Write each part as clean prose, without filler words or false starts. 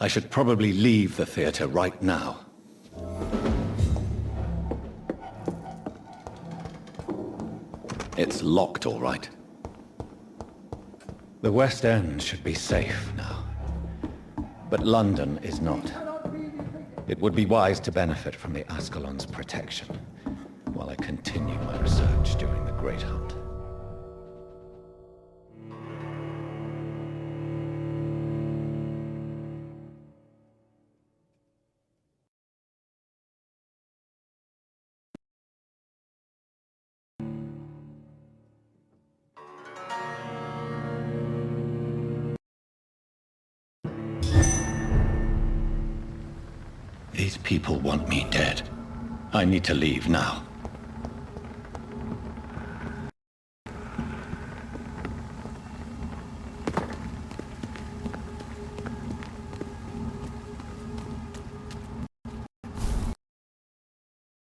I should probably leave the theater right now. It's locked, all right. The West End should be safe now. But London is not. It would be wise to benefit from the Ascalon's protection while I continue my research during the Great Hunt. These people want me dead. I need to leave now.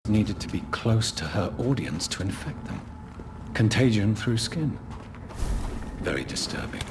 Needed to be close to her audience to infect them. Contagion through skin. Very disturbing.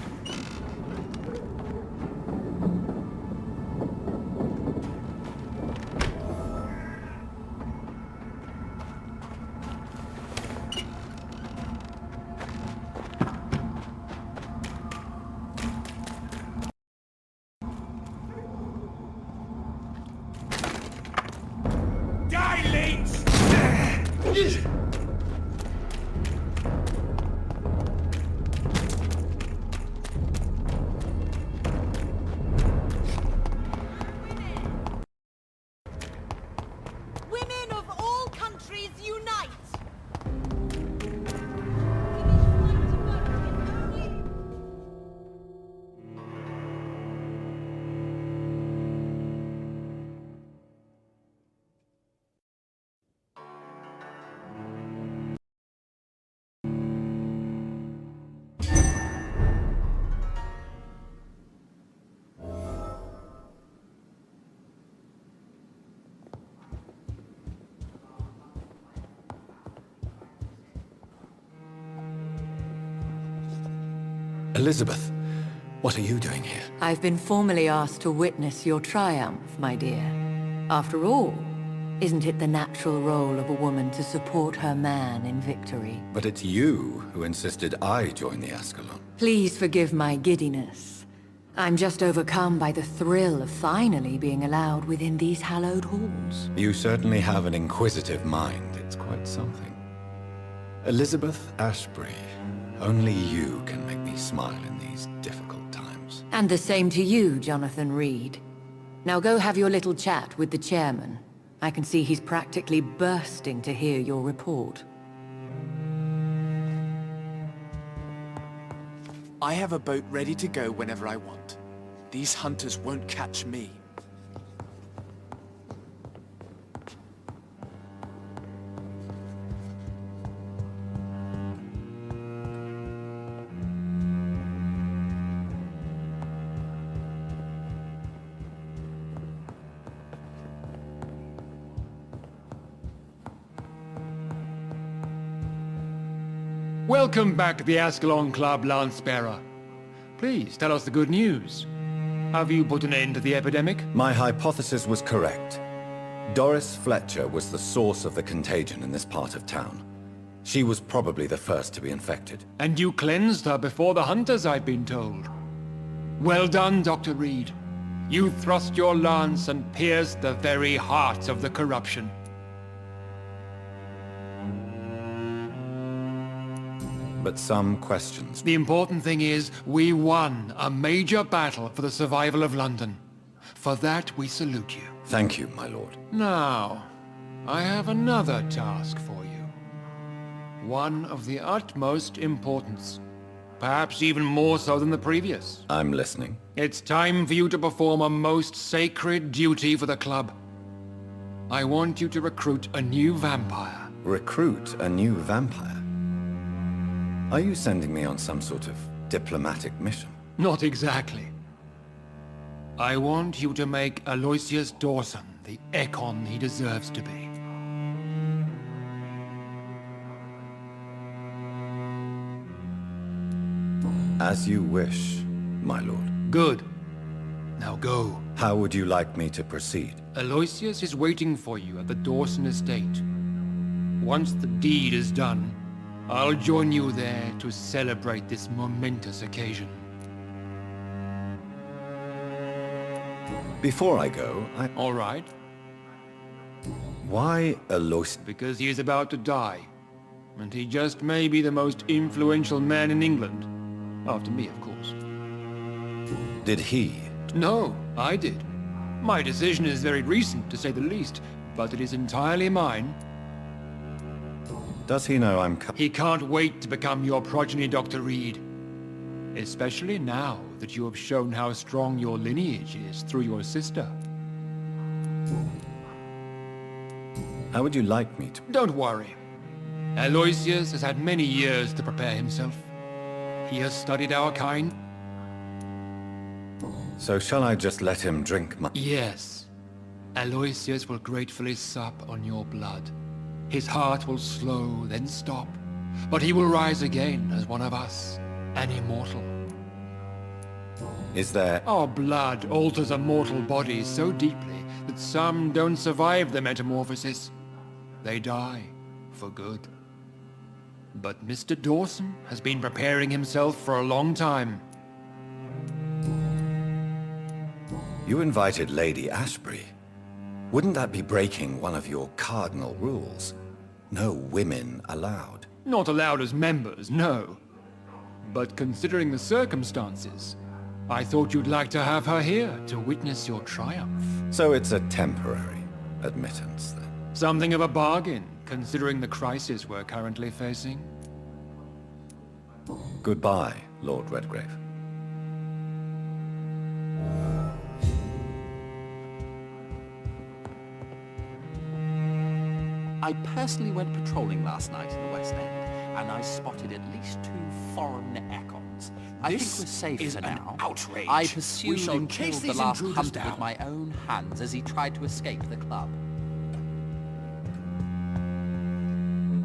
Elizabeth, what are you doing here? I've been formally asked to witness your triumph, my dear. After all, isn't it the natural role of a woman to support her man in victory? But it's you who insisted I join the Ascalon. Please forgive my giddiness. I'm just overcome by the thrill of finally being allowed within these hallowed halls. You certainly have an inquisitive mind. It's quite something. Elizabeth Ashbury, only you can make me smile in these difficult times. And the same to you, Jonathan Reed. Now go have your little chat with the chairman. I can see he's practically bursting to hear your report. I have a boat ready to go whenever I want. These hunters won't catch me. Welcome back to the Ascalon Club, Lance-Bearer. Please, tell us the good news. Have you put an end to the epidemic? My hypothesis was correct. Doris Fletcher was the source of the contagion in this part of town. She was probably the first to be infected. And you cleansed her before the hunters, I've been told. Well done, Dr. Reed. You thrust your lance and pierced the very heart of the corruption. But some questions. The important thing is, we won a major battle for the survival of London. For that, we salute you. Thank you, my lord. Now, I have another task for you. One of the utmost importance. Perhaps even more so than the previous. I'm listening. It's time for you to perform a most sacred duty for the club. I want you to recruit a new vampire. Recruit a new vampire? Are you sending me on some sort of diplomatic mission? Not exactly. I want you to make Aloysius Dawson the Ekon he deserves to be. As you wish, my lord. Good. Now go. How would you like me to proceed? Aloysius is waiting for you at the Dawson estate. Once the deed is done, I'll join you there to celebrate this momentous occasion. Before I go, All right? Why Aloysius? Because he is about to die. And he just may be the most influential man in England. After me, of course. Did he? No, I did. My decision is very recent, to say the least, but it is entirely mine. Does he know I'm He can't wait to become your progeny, Dr. Reed. Especially now that you have shown how strong your lineage is through your sister. How would you like me to? Don't worry. Aloysius has had many years to prepare himself. He has studied our kind. So shall I just let him drink my... Yes. Aloysius will gratefully sup on your blood. His heart will slow, then stop. But he will rise again as one of us, an immortal. Is there... Our blood alters a mortal body so deeply that some don't survive the metamorphosis. They die for good. But Mr. Dawson has been preparing himself for a long time. You invited Lady Ashbury. Wouldn't that be breaking one of your cardinal rules? No women allowed. Not allowed as members, no. But considering the circumstances, I thought you'd like to have her here to witness your triumph. So it's a temporary admittance, then? Something of a bargain, considering the crisis we're currently facing. Goodbye, Lord Redgrave. I personally went patrolling last night in the West End, and I spotted at least 2 foreign echoes. I think we're safe for now. Outrage. I pursued We shall and chase killed the these last intruders hunter down. with my own hands as he tried to escape the club.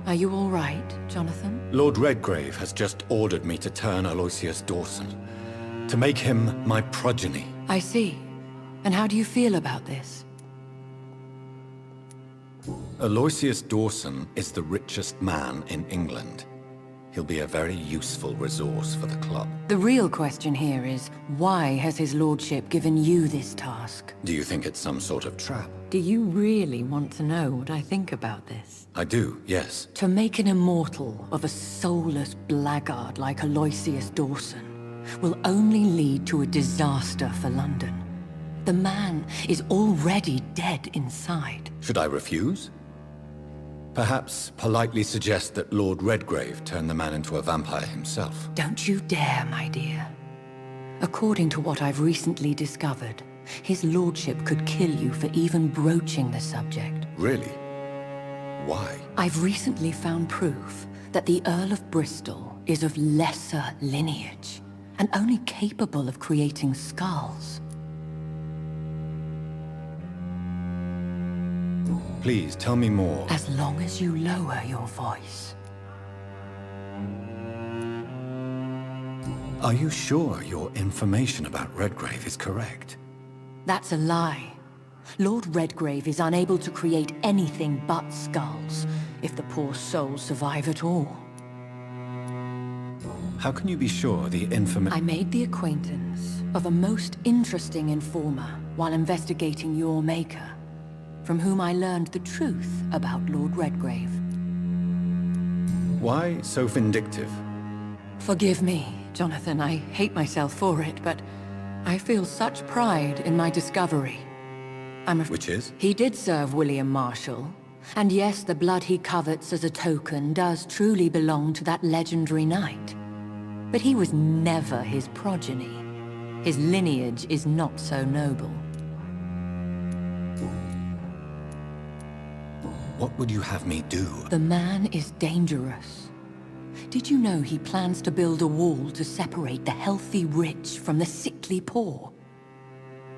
Are you all right, Jonathan? Lord Redgrave has just ordered me to turn Aloysius Dawson, to make him my progeny. I see. And how do you feel about this? Aloysius Dawson is the richest man in England. He'll be a very useful resource for the club. The real question here is, why has his lordship given you this task? Do you think it's some sort of trap? Do you really want to know what I think about this? I do, yes. To make an immortal of a soulless blackguard like Aloysius Dawson will only lead to a disaster for London. The man is already dead inside. Should I refuse? Perhaps politely suggest that Lord Redgrave turn the man into a vampire himself. Don't you dare, my dear. According to what I've recently discovered, his lordship could kill you for even broaching the subject. Really? Why? I've recently found proof that the Earl of Bristol is of lesser lineage and only capable of creating skulls. Please, tell me more. As long as you lower your voice. Are you sure your information about Redgrave is correct? That's a lie. Lord Redgrave is unable to create anything but skulls, if the poor souls survive at all. How can you be sure the information... I made the acquaintance of a most interesting informer while investigating your maker, from whom I learned the truth about Lord Redgrave. Why so vindictive? Forgive me, Jonathan, I hate myself for it, but I feel such pride in my discovery. Which is? He did serve William Marshall, and yes, the blood he covets as a token does truly belong to that legendary knight. But he was never his progeny. His lineage is not so noble. What would you have me do? The man is dangerous. Did you know he plans to build a wall to separate the healthy rich from the sickly poor?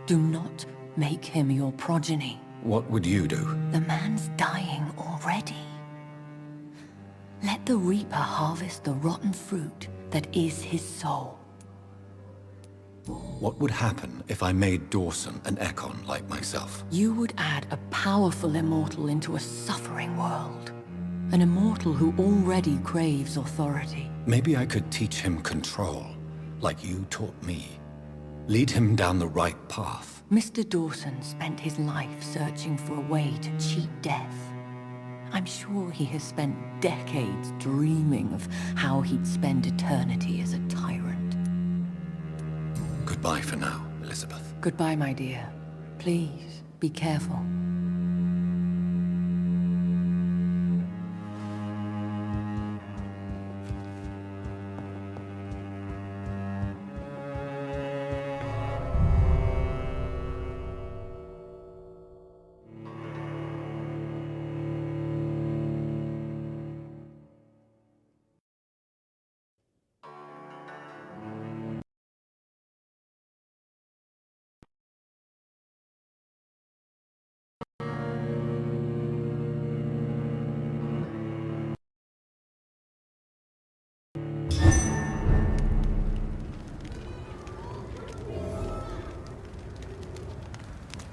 Do not make him your progeny. What would you do? The man's dying already. Let the reaper harvest the rotten fruit that is his soul. What would happen if I made Dawson an Ekon like myself? You would add a powerful immortal into a suffering world. An immortal who already craves authority. Maybe I could teach him control, like you taught me. Lead him down the right path. Mr. Dawson spent his life searching for a way to cheat death. I'm sure he has spent decades dreaming of how he'd spend eternity as a tyrant. Goodbye for now, Elizabeth. Goodbye, my dear. Please, be careful.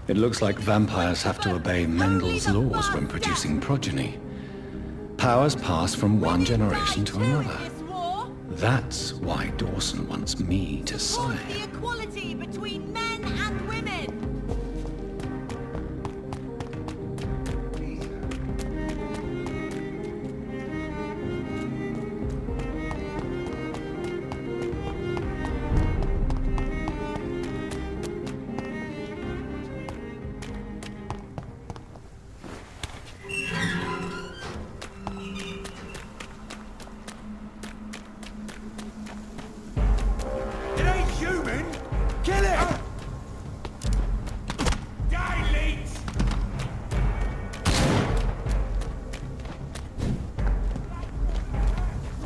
It looks like vampires have to obey Mendel's laws when producing progeny. Powers pass from one generation to another. That's why Dawson wants me to sire. The equality between men and women. It ain't human! Kill it! Die, Leeds!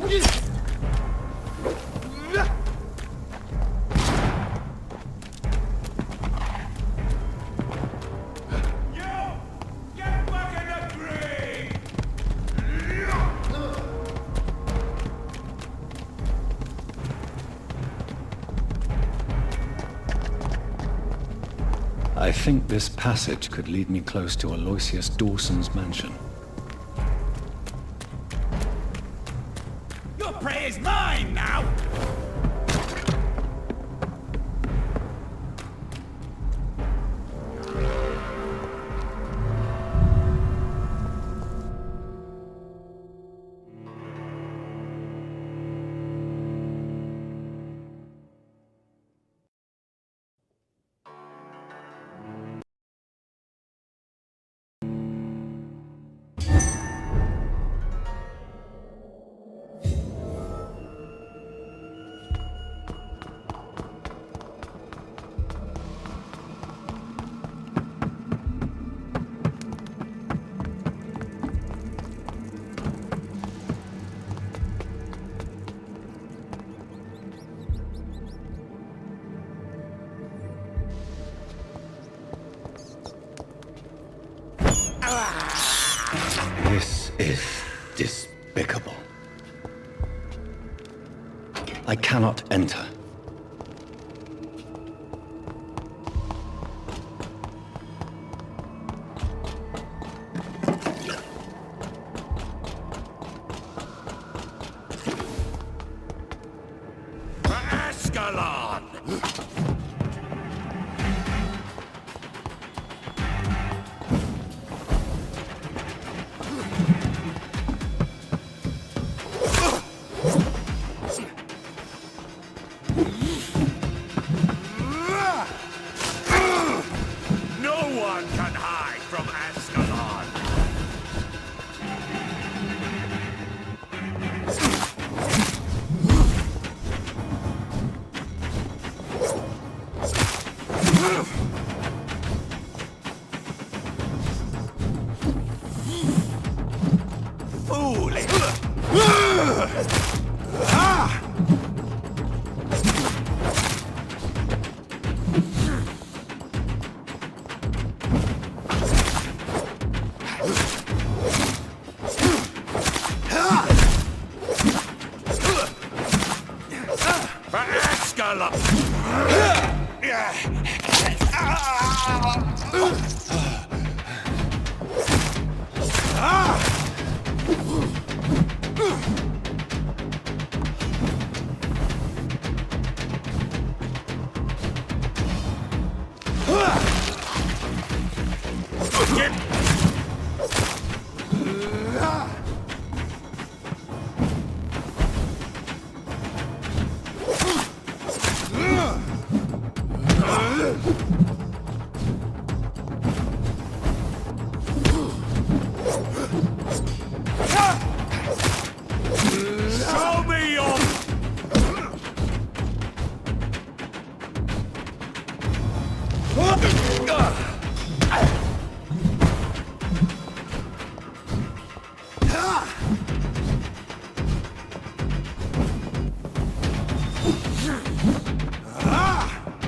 You! Get back in the grave! I think this passage could lead me close to Aloysius Dawson's mansion. Your prey is mine now! This is despicable. I cannot enter. For Ascalon! No one can hide from Ascalon! Foolish! For Ascalon! Show me your...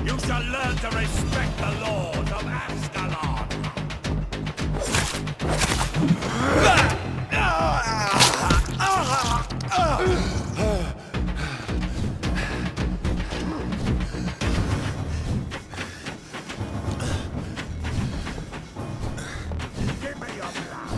You shall learn to respect the Lord of Ascalon. Give me your blood.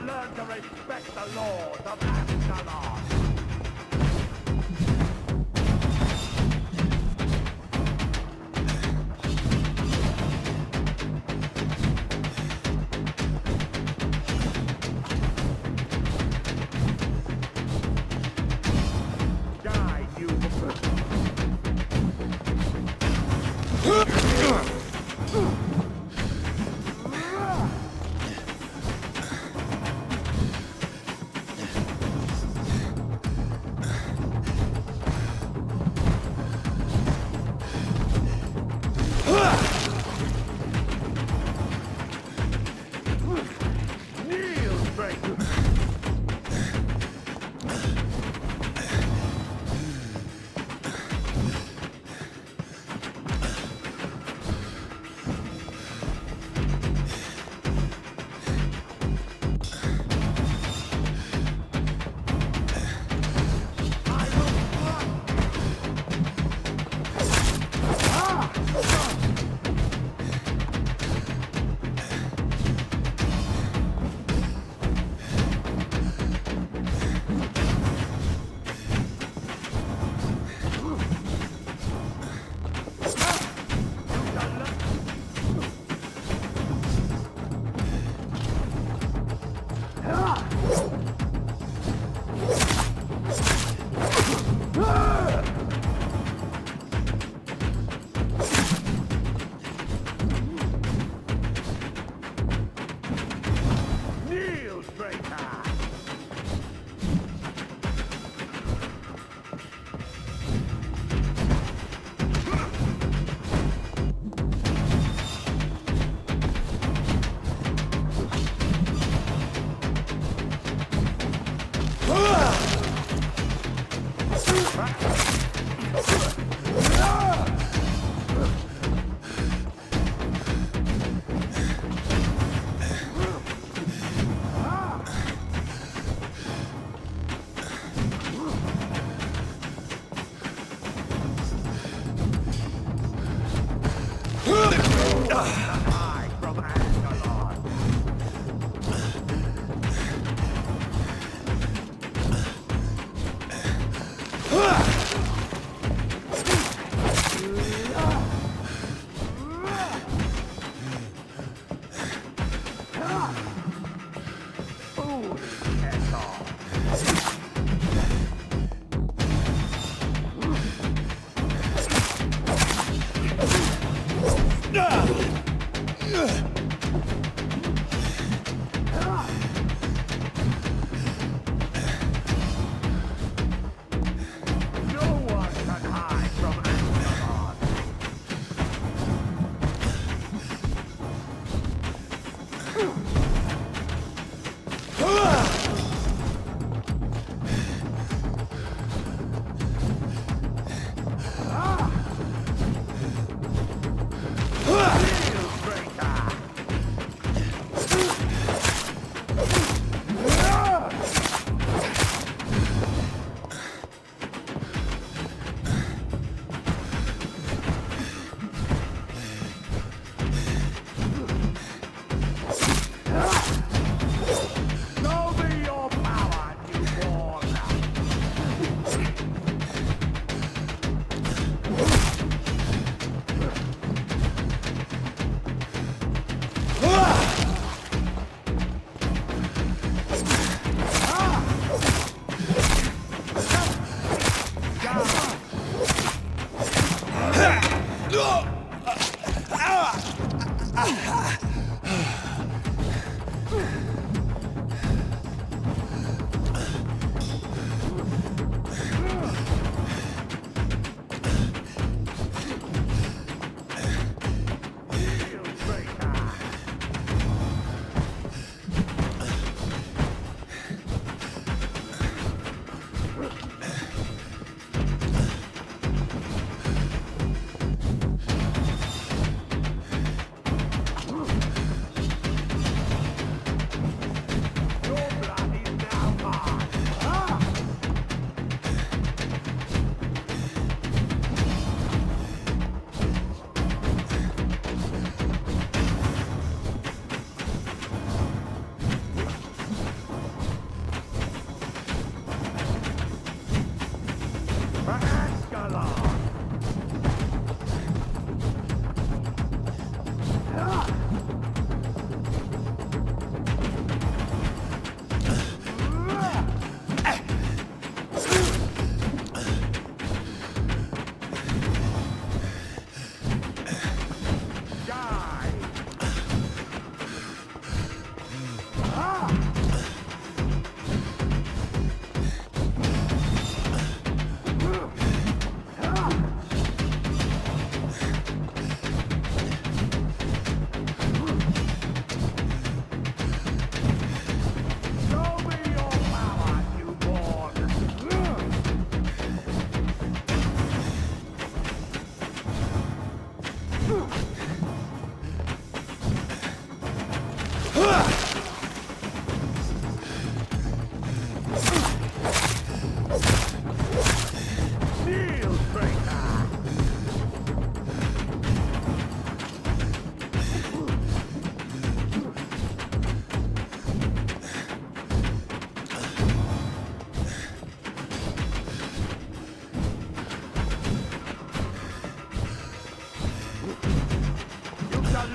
Learn to respect the Lord of Ascalon. Die, you...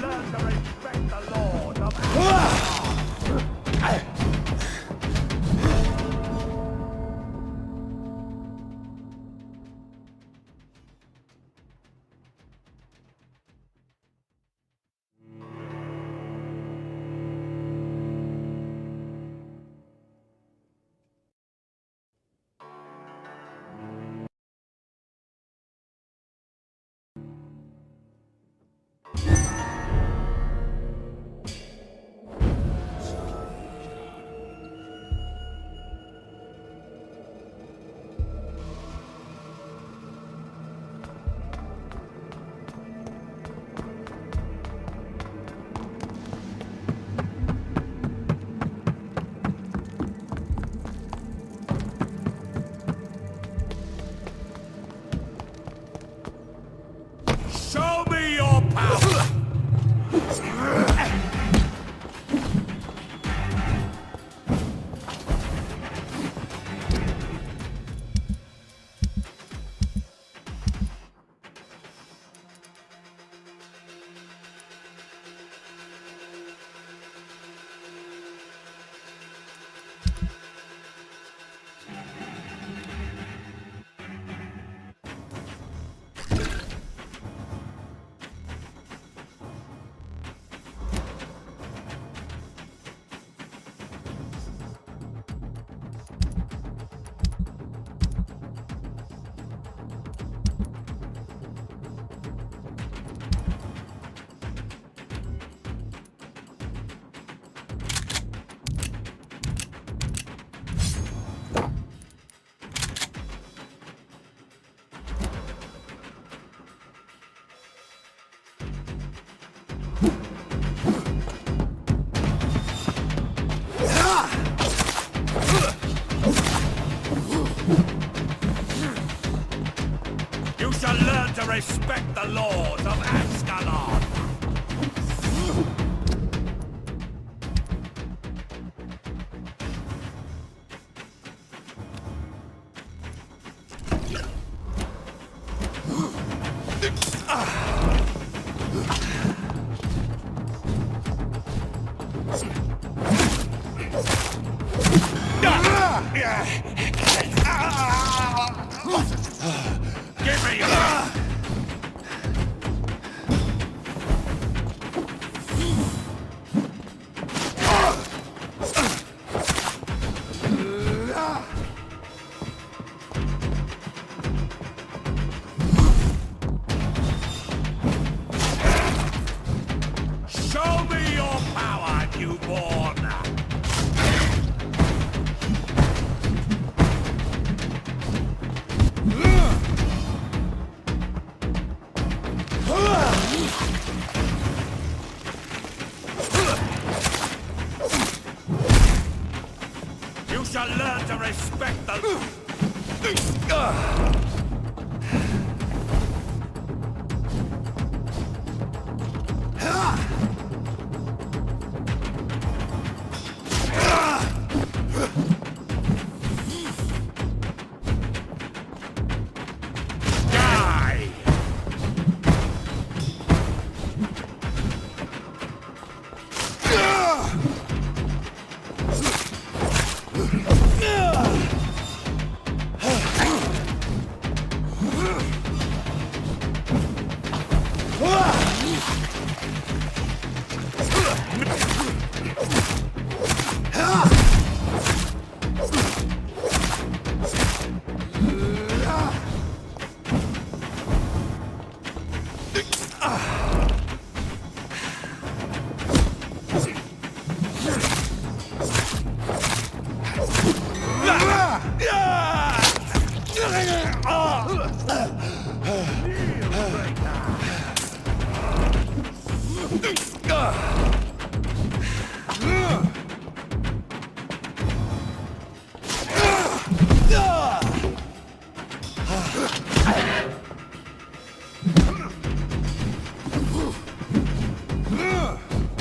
learn to respect the laws of Asgard. Show me your power! You shall learn to respect the laws of Ascalon! Give me your... Show me your power, newborn! You shall learn to respect the... Die!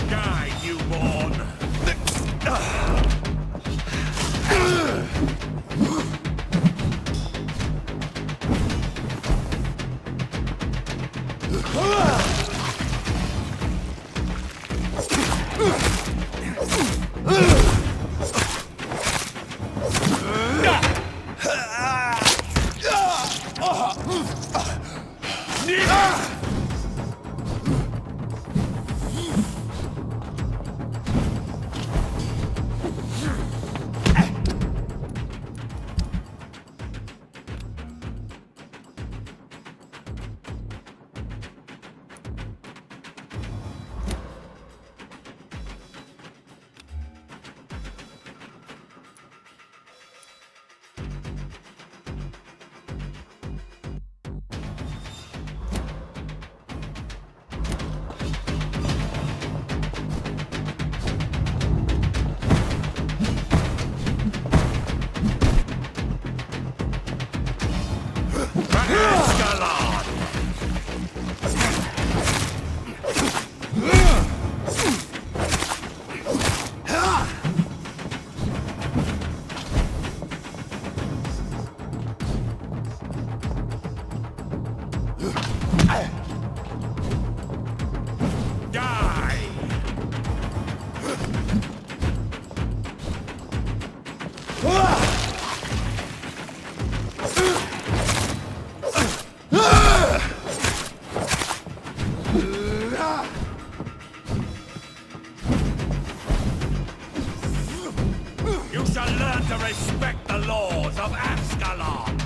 Die, newborn! Respect the laws of Ascalon!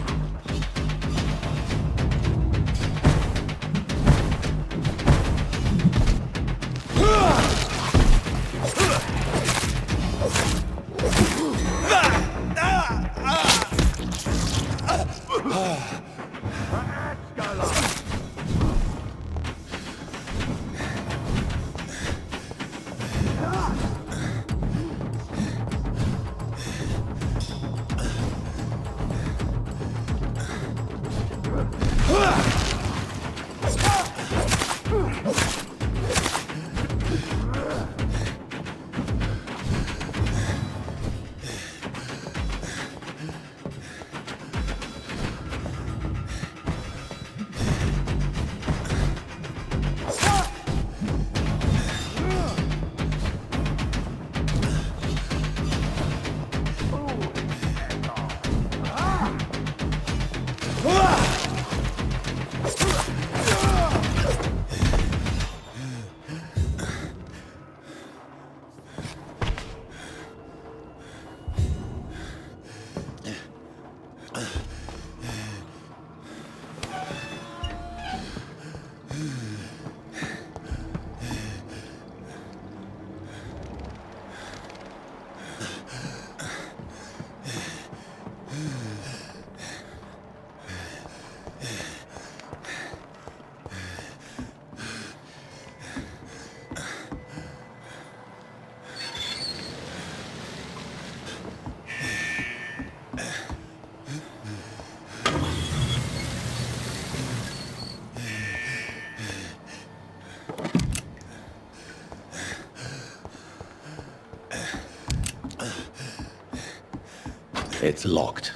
It's locked.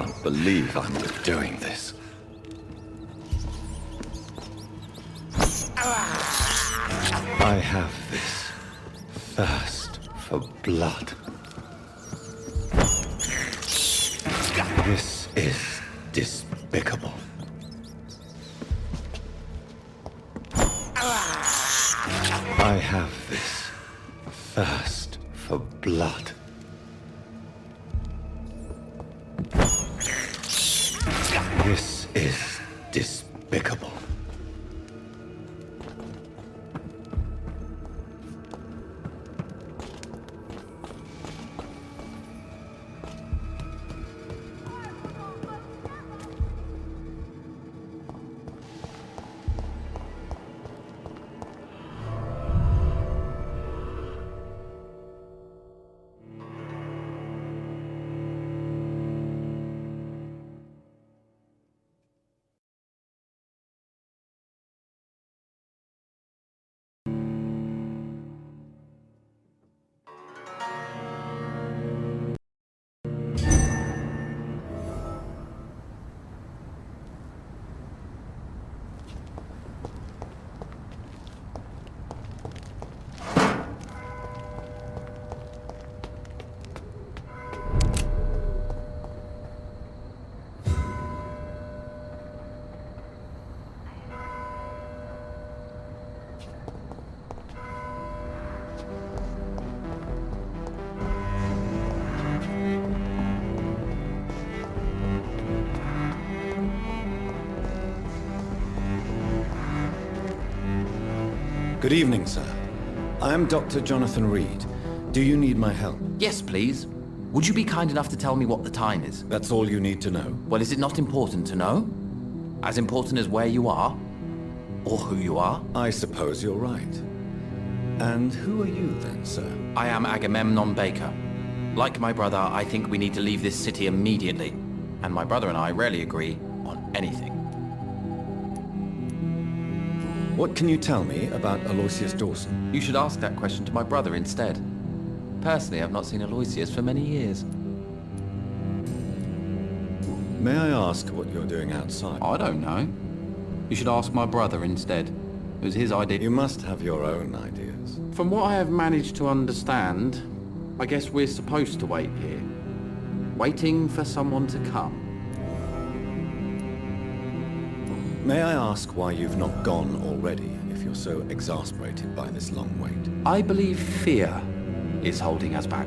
can't believe I'm doing this. I have this thirst for blood. This is despicable. I have this thirst for blood. This is despicable. Good evening, sir. I am Dr. Jonathan Reed. Do you need my help? Yes, please. Would you be kind enough to tell me what the time is? That's all you need to know. Well, is it not important to know? As important as where you are? Or who you are? I suppose you're right. And who are you then, sir? I am Agamemnon Baker. Like my brother, I think we need to leave this city immediately. And my brother and I rarely agree on anything. What can you tell me about Aloysius Dawson? You should ask that question to my brother instead. Personally, I've not seen Aloysius for many years. May I ask what you're doing outside? I don't know. You should ask my brother instead. It was his idea. You must have your own ideas. From what I have managed to understand, I guess we're supposed to wait here. Waiting for someone to come. May I ask why you've not gone already, if you're so exasperated by this long wait? I believe fear is holding us back.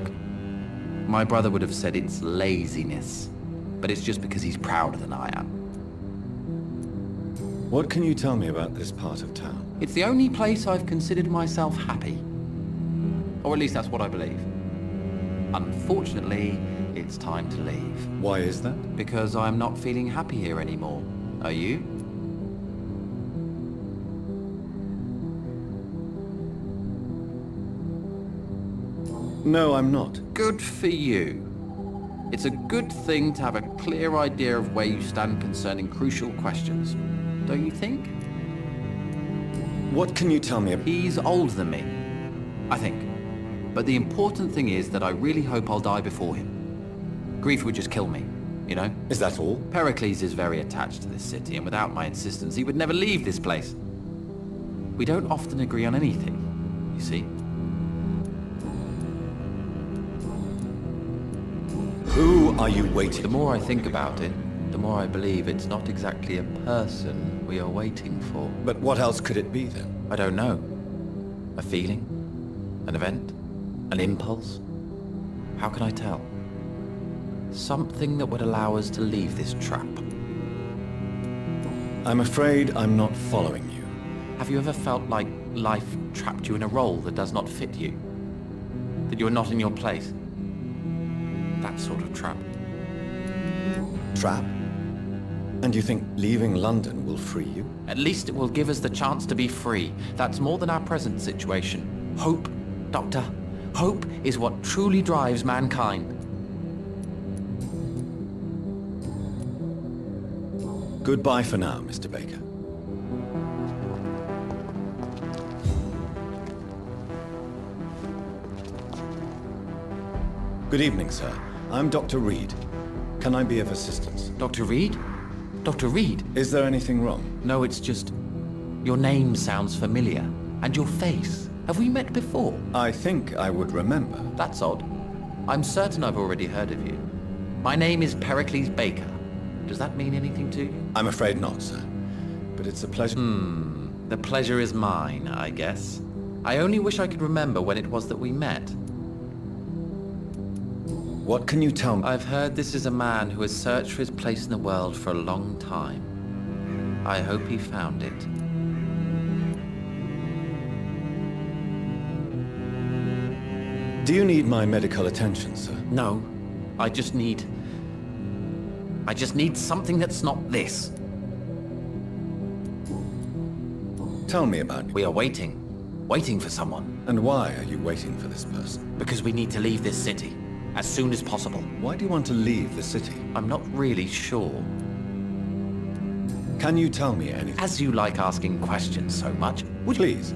My brother would have said it's laziness, but it's just because he's prouder than I am. What can you tell me about this part of town? It's the only place I've considered myself happy. Or at least that's what I believe. Unfortunately, it's time to leave. Why is that? Because I'm not feeling happy here anymore. Are you? No, I'm not. Good for you. It's a good thing to have a clear idea of where you stand concerning crucial questions, don't you think? What can you tell me about... He's older than me, I think. But the important thing is that I really hope I'll die before him. Grief would just kill me, you know? Is that all? Pericles is very attached to this city, and without my insistence, he would never leave this place. We don't often agree on anything, you see. Who are you waiting? The more I think about it, the more I believe it's not exactly a person we are waiting for. But what else could it be then? I don't know. A feeling? An event? An impulse? How can I tell? Something that would allow us to leave this trap. I'm afraid I'm not following you. Have you ever felt like life trapped you in a role that does not fit you? That you are not in your place? That sort of trap. Trap? And you think leaving London will free you? At least it will give us the chance to be free. That's more than our present situation. Hope, Doctor. Hope is what truly drives mankind. Goodbye for now, Mr. Baker. Good evening, sir. I'm Dr. Reed. Can I be of assistance? Dr. Reed? Dr. Reed? Is there anything wrong? No, it's just... Your name sounds familiar. And your face. Have we met before? I think I would remember. That's odd. I'm certain I've already heard of you. My name is Pericles Baker. Does that mean anything to you? I'm afraid not, sir. But it's a pleasure. The pleasure is mine, I guess. I only wish I could remember when it was that we met. What can you tell me? I've heard this is a man who has searched for his place in the world for a long time. I hope he found it. Do you need my medical attention, sir? No, I just need something that's not this. Tell me about it. We are waiting for someone, And why are you waiting for this person? because we need to leave this city as soon as possible. Why do you want to leave the city? I'm not really sure. Can you tell me anything? As you like asking questions so much, would you... Please,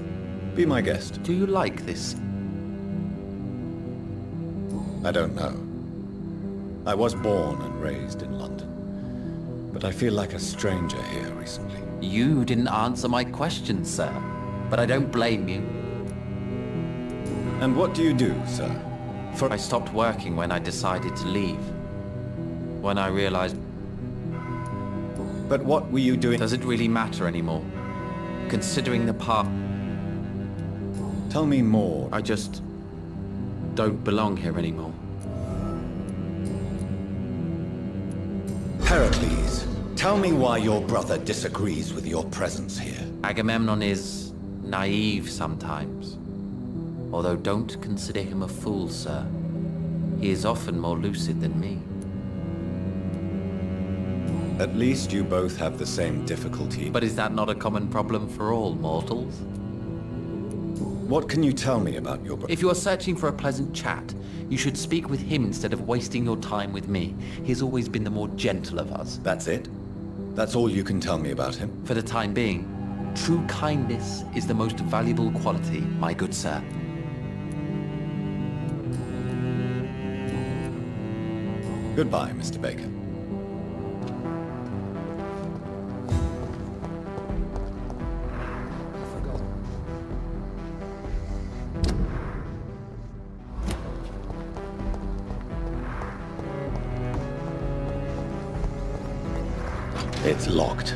be my guest. Do you like this? I don't know. I was born and raised in London, but I feel like a stranger here recently. You didn't answer my question, sir. But I don't blame you. And what do you do, sir? I stopped working when I decided to leave. When I realized... But what were you doing? Does it really matter anymore? Considering the past... Tell me more. I just... don't belong here anymore. Pericles, tell me why your brother disagrees with your presence here. Agamemnon is... naive sometimes. Although don't consider him a fool, sir. He is often more lucid than me. At least you both have the same difficulty. But is that not a common problem for all mortals? What can you tell me about your brother? If you are searching for a pleasant chat, you should speak with him instead of wasting your time with me. He has always been the more gentle of us. That's it? That's all you can tell me about him? For the time being, true kindness is the most valuable quality, my good sir. Goodbye, Mr. Baker. It's locked.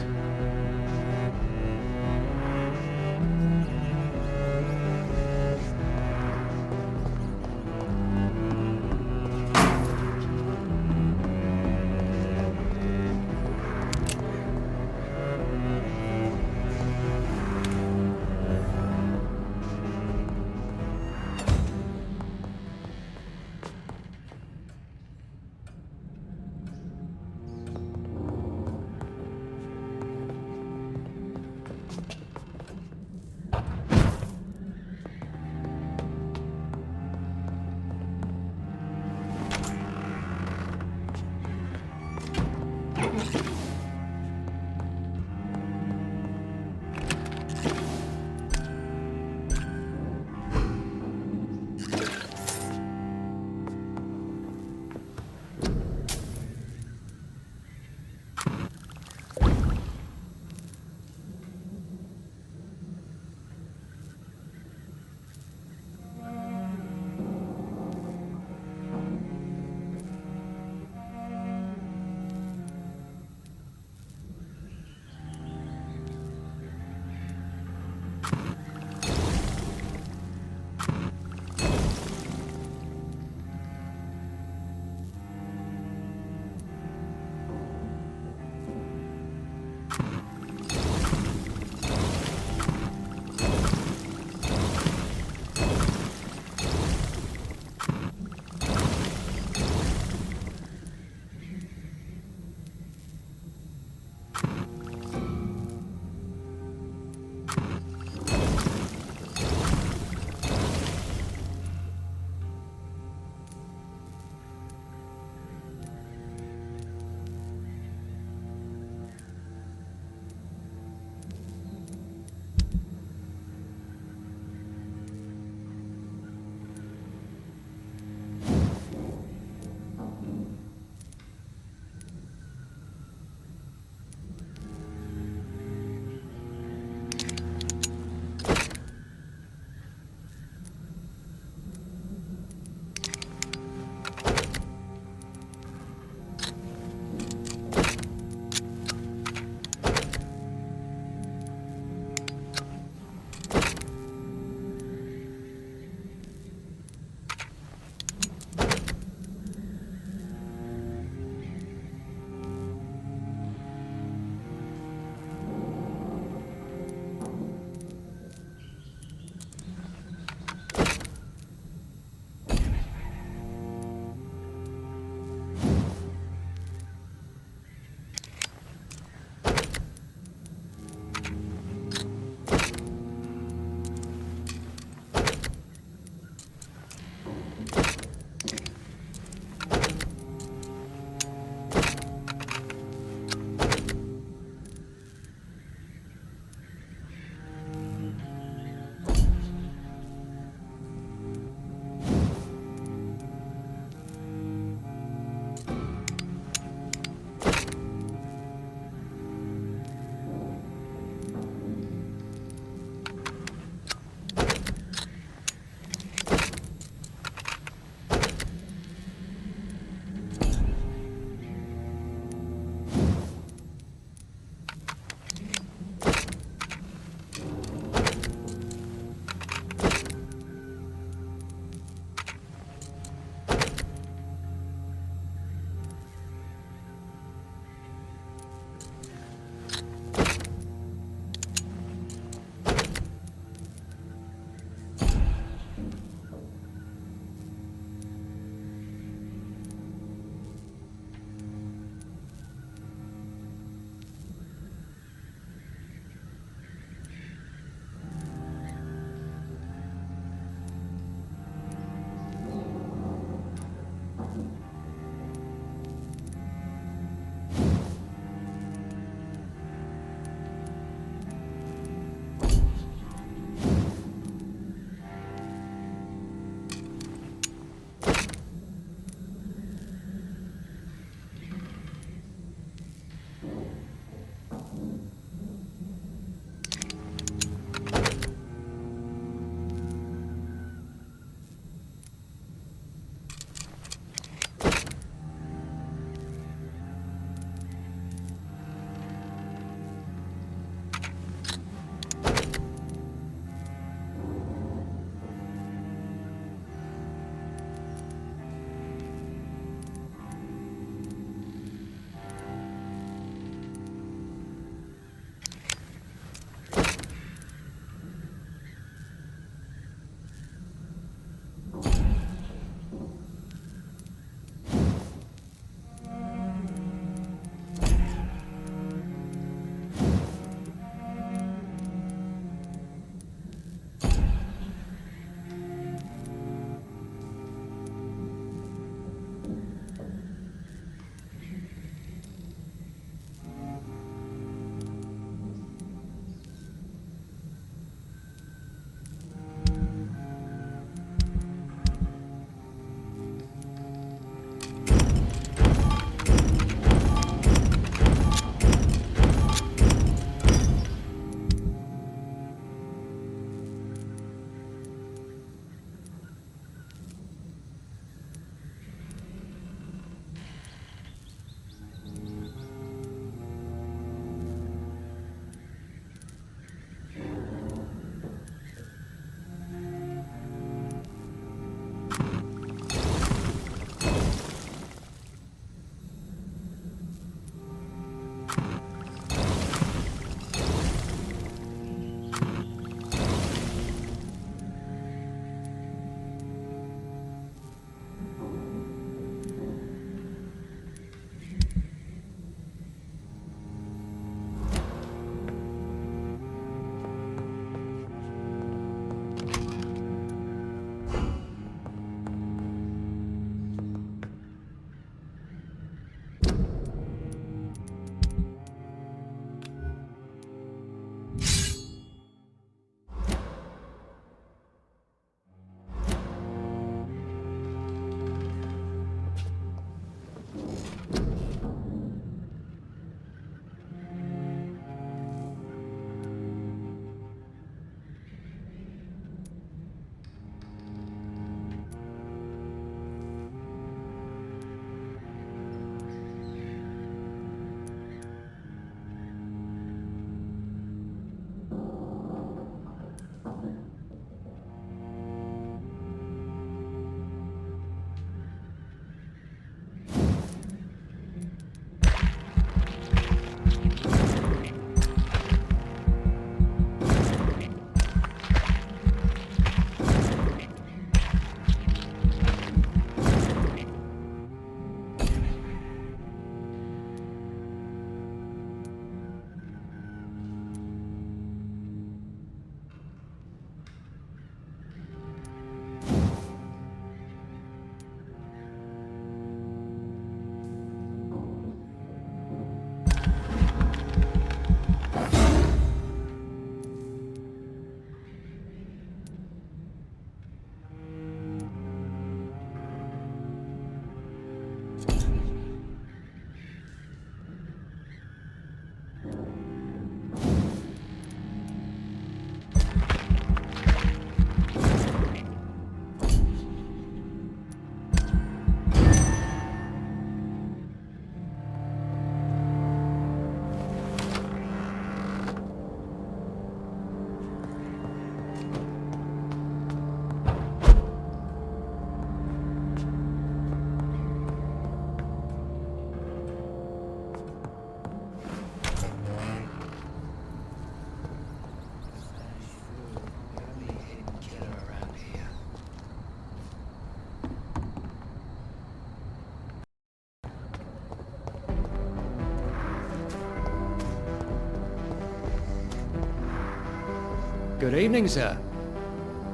Good evening, sir.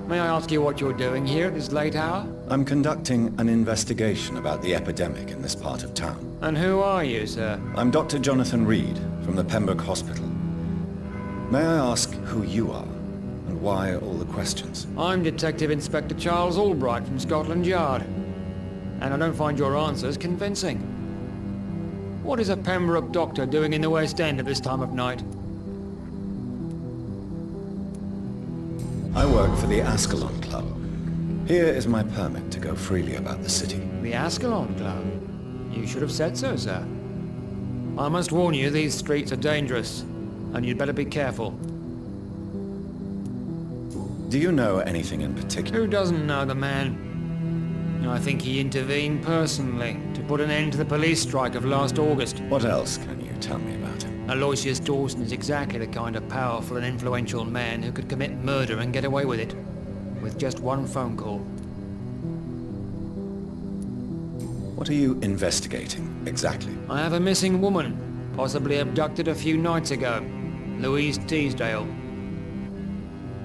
May I ask you what you're doing here at this late hour? I'm conducting an investigation about the epidemic in this part of town. And who are you, sir? I'm Dr. Jonathan Reed from the Pembroke Hospital. May I ask who you are and why all the questions? I'm Detective Inspector Charles Albright from Scotland Yard. And I don't find your answers convincing. What is a Pembroke doctor doing in the West End at this time of night? I work for the Ascalon Club. Here is my permit to go freely about the city. The Ascalon Club? You should have said so, sir. I must warn you, these streets are dangerous, and you'd better be careful. Do you know anything in particular? Who doesn't know the man? I think he intervened personally to put an end to the police strike of last August. What else can you tell me about him? Aloysius Dawson is exactly the kind of powerful and influential man who could commit murder and get away with it, with just one phone call. What are you investigating, exactly? I have a missing woman, possibly abducted a few nights ago, Louise Teasdale.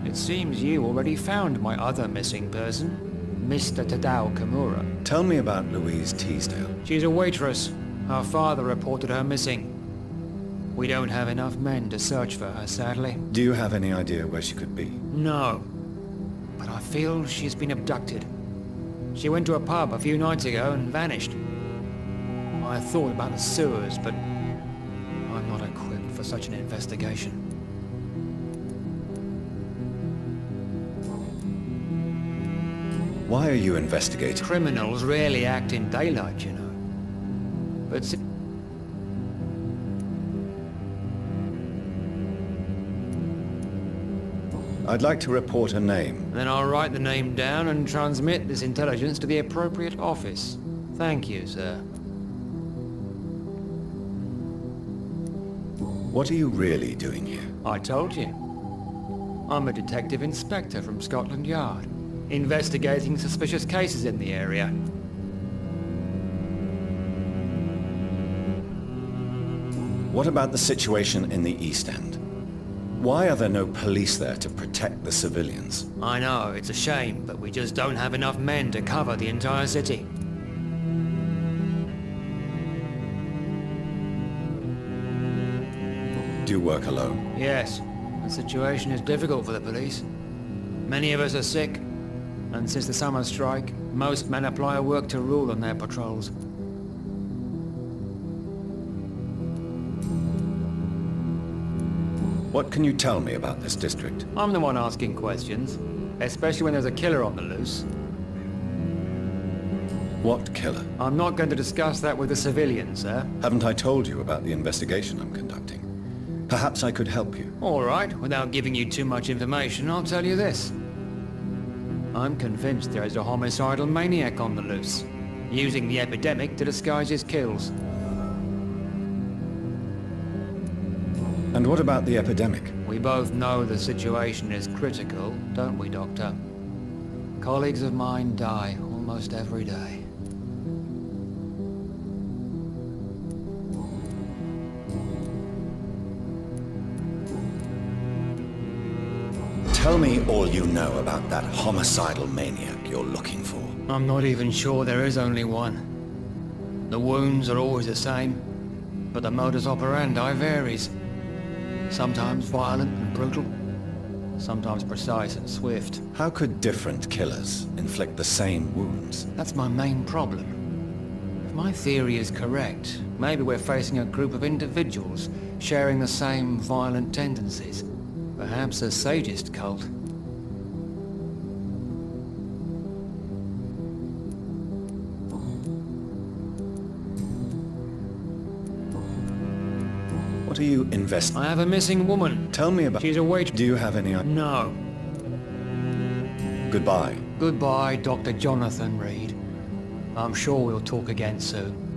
It seems you already found my other missing person, Mr. Tadao Kimura. Tell me about Louise Teasdale. She's a waitress. Her father reported her missing. We don't have enough men to search for her, sadly. Do you have any idea where she could be? No. But I feel she's been abducted. She went to a pub a few nights ago and vanished. I thought about the sewers, but I'm not equipped for such an investigation. Why are you investigating? Criminals rarely act in daylight, you know. But I'd like to report a name. then I'll write the name down and transmit this intelligence to the appropriate office. Thank you, sir. What are you really doing here? I told you. I'm a detective inspector from Scotland Yard, investigating suspicious cases in the area. What about the situation in the East End? Why are there no police there to protect the civilians? I know, it's a shame, but we just don't have enough men to cover the entire city. Do you work alone? Yes, the situation is difficult for the police. Many of us are sick, and since the summer strike, most men apply a work to rule on their patrols. What can you tell me about this district? I'm the one asking questions, especially when there's a killer on the loose. What killer? I'm not going to discuss that with the civilians, sir. Haven't I told you about the investigation I'm conducting? Perhaps I could help you. All right, without giving you too much information, I'll tell you this. I'm convinced there is a homicidal maniac on the loose, using the epidemic to disguise his kills. And what about the epidemic? We both know the situation is critical, don't we, Doctor? Colleagues of mine die almost every day. Tell me all you know about that homicidal maniac you're looking for. I'm not even sure there is only one. The wounds are always the same, but the modus operandi varies. Sometimes violent and brutal, sometimes precise and swift. How could different killers inflict the same wounds? That's my main problem. If my theory is correct, maybe we're facing a group of individuals sharing the same violent tendencies. Perhaps a sadist cult. What are you investigating? I have a missing woman. Tell me about... She's a waitress. Do you have any... No. Goodbye. Goodbye, Dr. Jonathan Reed. I'm sure we'll talk again soon.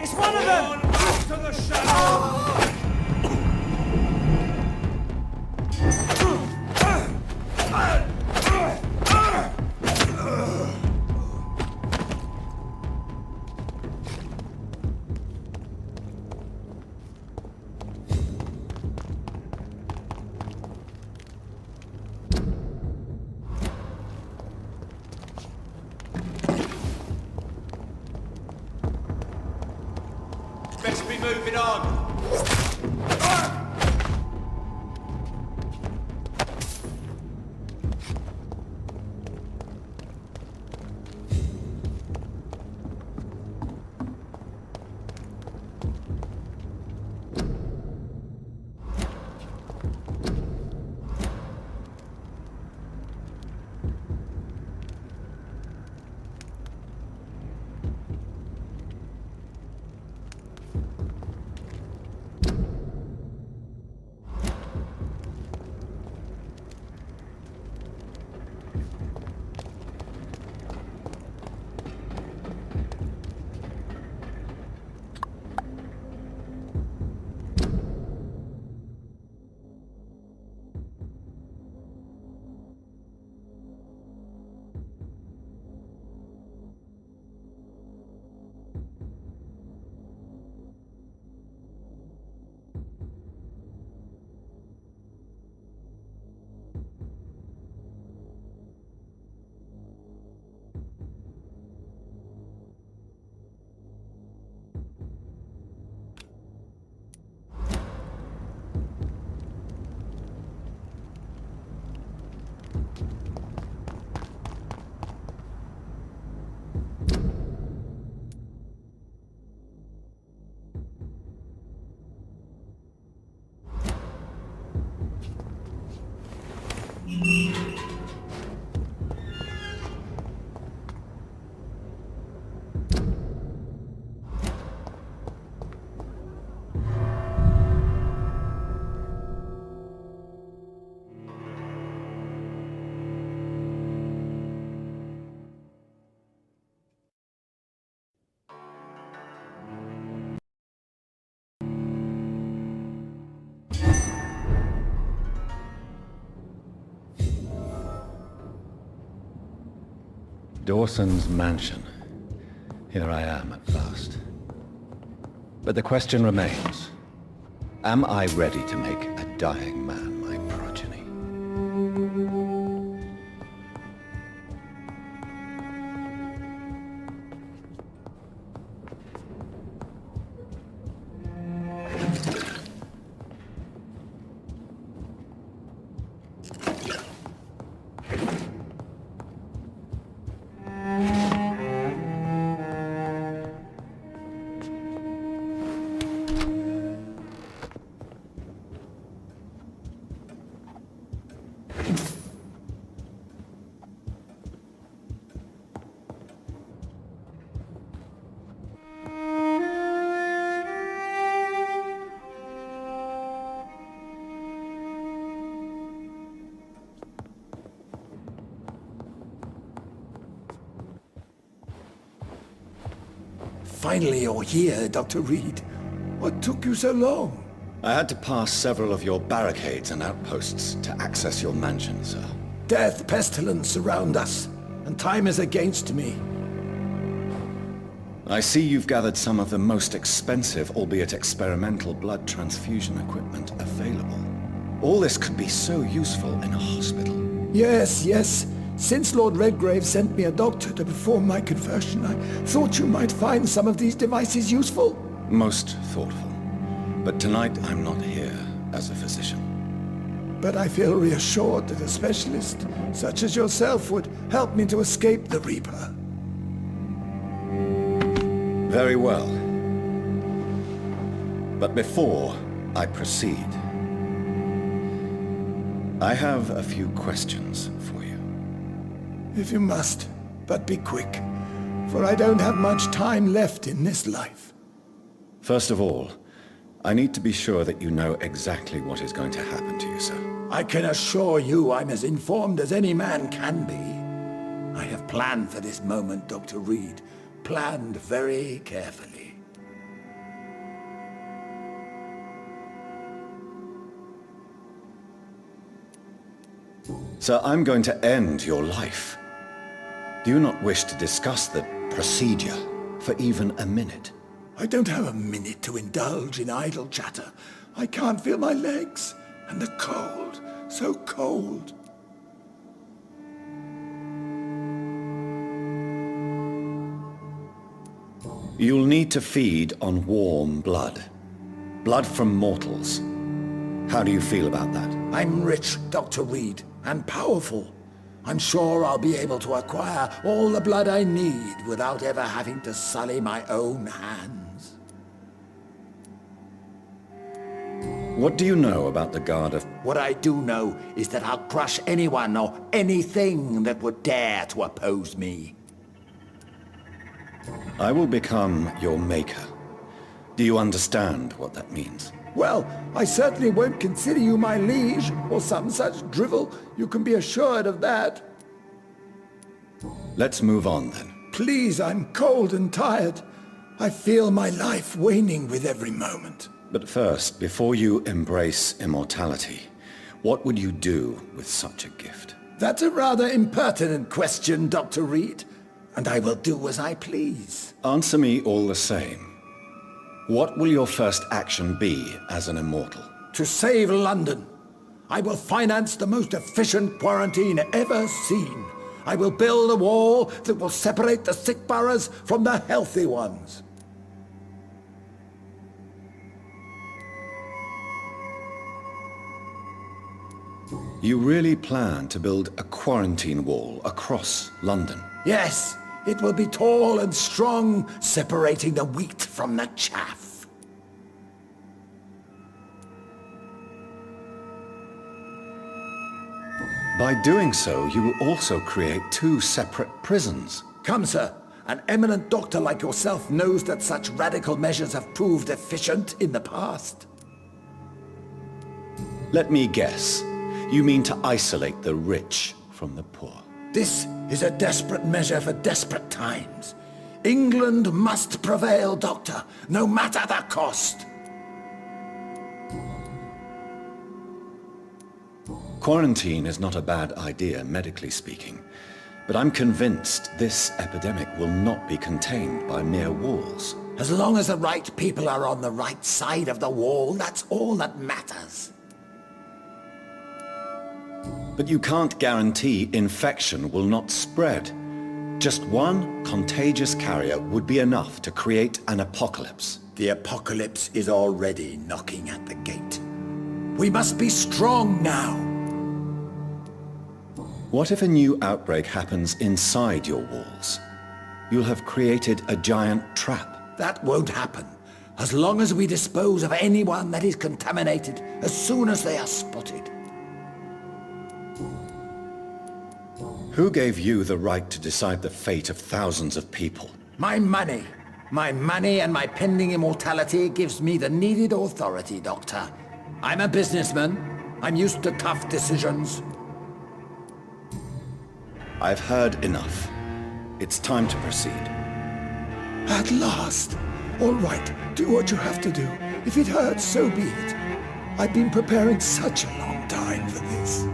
It's one of them! Back to the shadow! Best be moving on. Dawson's mansion. Here I am at last. But the question remains, am I ready to make a dying man my progeny? Finally you're here, Dr. Reed. What took you so long? I had to pass several of your barricades and outposts to access your mansion, sir. Death, pestilence surround us, and time is against me. I see you've gathered some of the most expensive, albeit experimental, blood transfusion equipment available. All this could be so useful in a hospital. Yes. Since Lord Redgrave sent me a doctor to perform my conversion, I thought you might find some of these devices useful. Most thoughtful. But tonight I'm not here as a physician. But I feel reassured that a specialist such as yourself would help me to escape the Reaper. Very well. But before I proceed, I have a few questions for you. If you must, but be quick, for I don't have much time left in this life. First of all, I need to be sure that you know exactly what is going to happen to you, sir. I can assure you I'm as informed as any man can be. I have planned for this moment, Dr. Reed. Planned very carefully. So I'm going to end your life. Do you not wish to discuss the procedure for even a minute? I don't have a minute to indulge in idle chatter. I can't feel my legs. And the cold. So cold. You'll need to feed on warm blood. Blood from mortals. How do you feel about that? I'm rich, Dr. Reed, and powerful. I'm sure I'll be able to acquire all the blood I need without ever having to sully my own hands. What do you know about the Guard of... What I do know is that I'll crush anyone or anything that would dare to oppose me. I will become your maker. Do you understand what that means? Well, I certainly won't consider you my liege, or some such drivel. You can be assured of that. Let's move on then. Please, I'm cold and tired. I feel my life waning with every moment. But first, before you embrace immortality, what would you do with such a gift? That's a rather impertinent question, Dr. Reed. And I will do as I please. Answer me all the same. What will your first action be as an immortal? To save London. I will finance the most efficient quarantine ever seen. I will build a wall that will separate the sick boroughs from the healthy ones. You really plan to build a quarantine wall across London? Yes. It will be tall and strong, separating the wheat from the chaff. By doing so, you will also create 2 separate prisons. Come, sir. An eminent doctor like yourself knows that such radical measures have proved efficient in the past. Let me guess. You mean to isolate the rich from the poor? This is a desperate measure for desperate times. England must prevail, Doctor, no matter the cost. Quarantine is not a bad idea, medically speaking. But I'm convinced this epidemic will not be contained by mere walls. As long as the right people are on the right side of the wall, that's all that matters. But you can't guarantee infection will not spread. Just one contagious carrier would be enough to create an apocalypse. The apocalypse is already knocking at the gate. We must be strong now. What if a new outbreak happens inside your walls? You'll have created a giant trap. That won't happen. As long as we dispose of anyone that is contaminated as soon as they are spotted. Who gave you the right to decide the fate of thousands of people? My money. My money and my pending immortality gives me the needed authority, Doctor. I'm a businessman. I'm used to tough decisions. I've heard enough. It's time to proceed. At last. All right, do what you have to do. If it hurts, so be it. I've been preparing such a long time for this.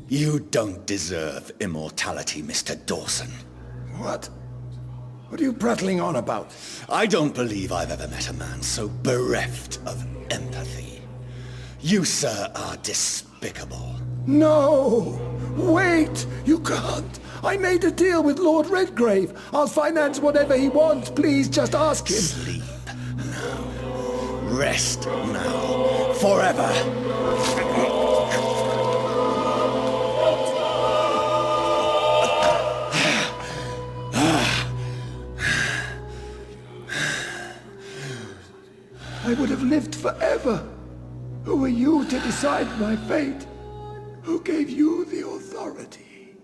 You don't deserve immortality, Mr. Dawson. What? What are you prattling on about? I don't believe I've ever met a man so bereft of empathy. You, sir, are despicable. No! Wait! You can't! I made a deal with Lord Redgrave. I'll finance whatever he wants. Please, just ask him. Sleep now. Rest now. Forever. I would have lived forever. Who are you to decide my fate? Who gave you the authority?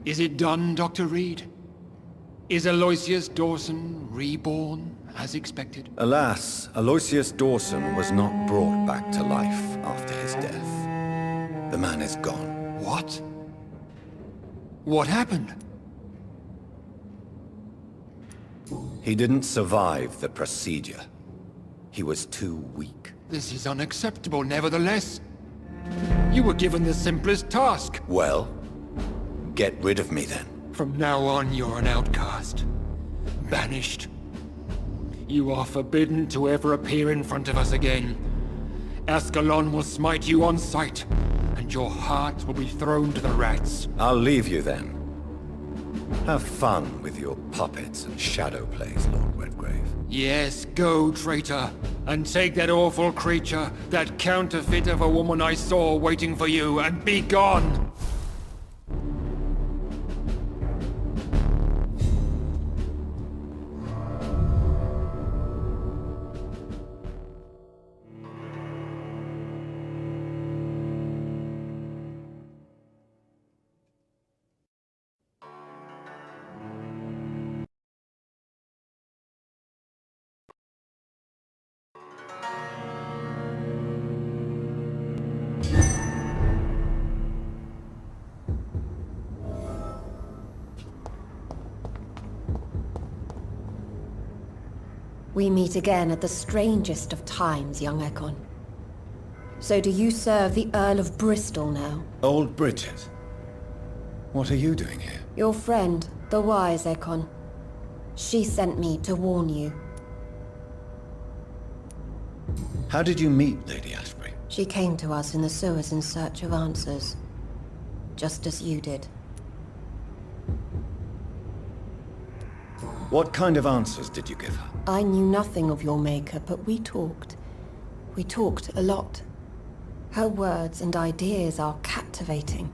Is it done, Dr. Reed? Is Aloysius Dawson reborn, as expected? Alas, Aloysius Dawson was not brought back to life after his death. The man is gone. What? What happened? He didn't survive the procedure. He was too weak. This is unacceptable, nevertheless. You were given the simplest task. Well, get rid of me then. From now on, you're an outcast. Banished. You are forbidden to ever appear in front of us again. Ascalon will smite you on sight, and your heart will be thrown to the rats. I'll leave you then. Have fun with your puppets and shadow plays, Lord Redgrave. Yes, go, traitor, and take that awful creature, that counterfeit of a woman I saw waiting for you, and be gone! We meet again at the strangest of times, young Ekon. So do you serve the Earl of Bristol now? Old Bridget. What are you doing here? Your friend, the wise Ekon. She sent me to warn you. How did you meet Lady Ashbury? She came to us in the sewers in search of answers. Just as you did. What kind of answers did you give her? I knew nothing of your maker, but we talked. We talked a lot. Her words and ideas are captivating.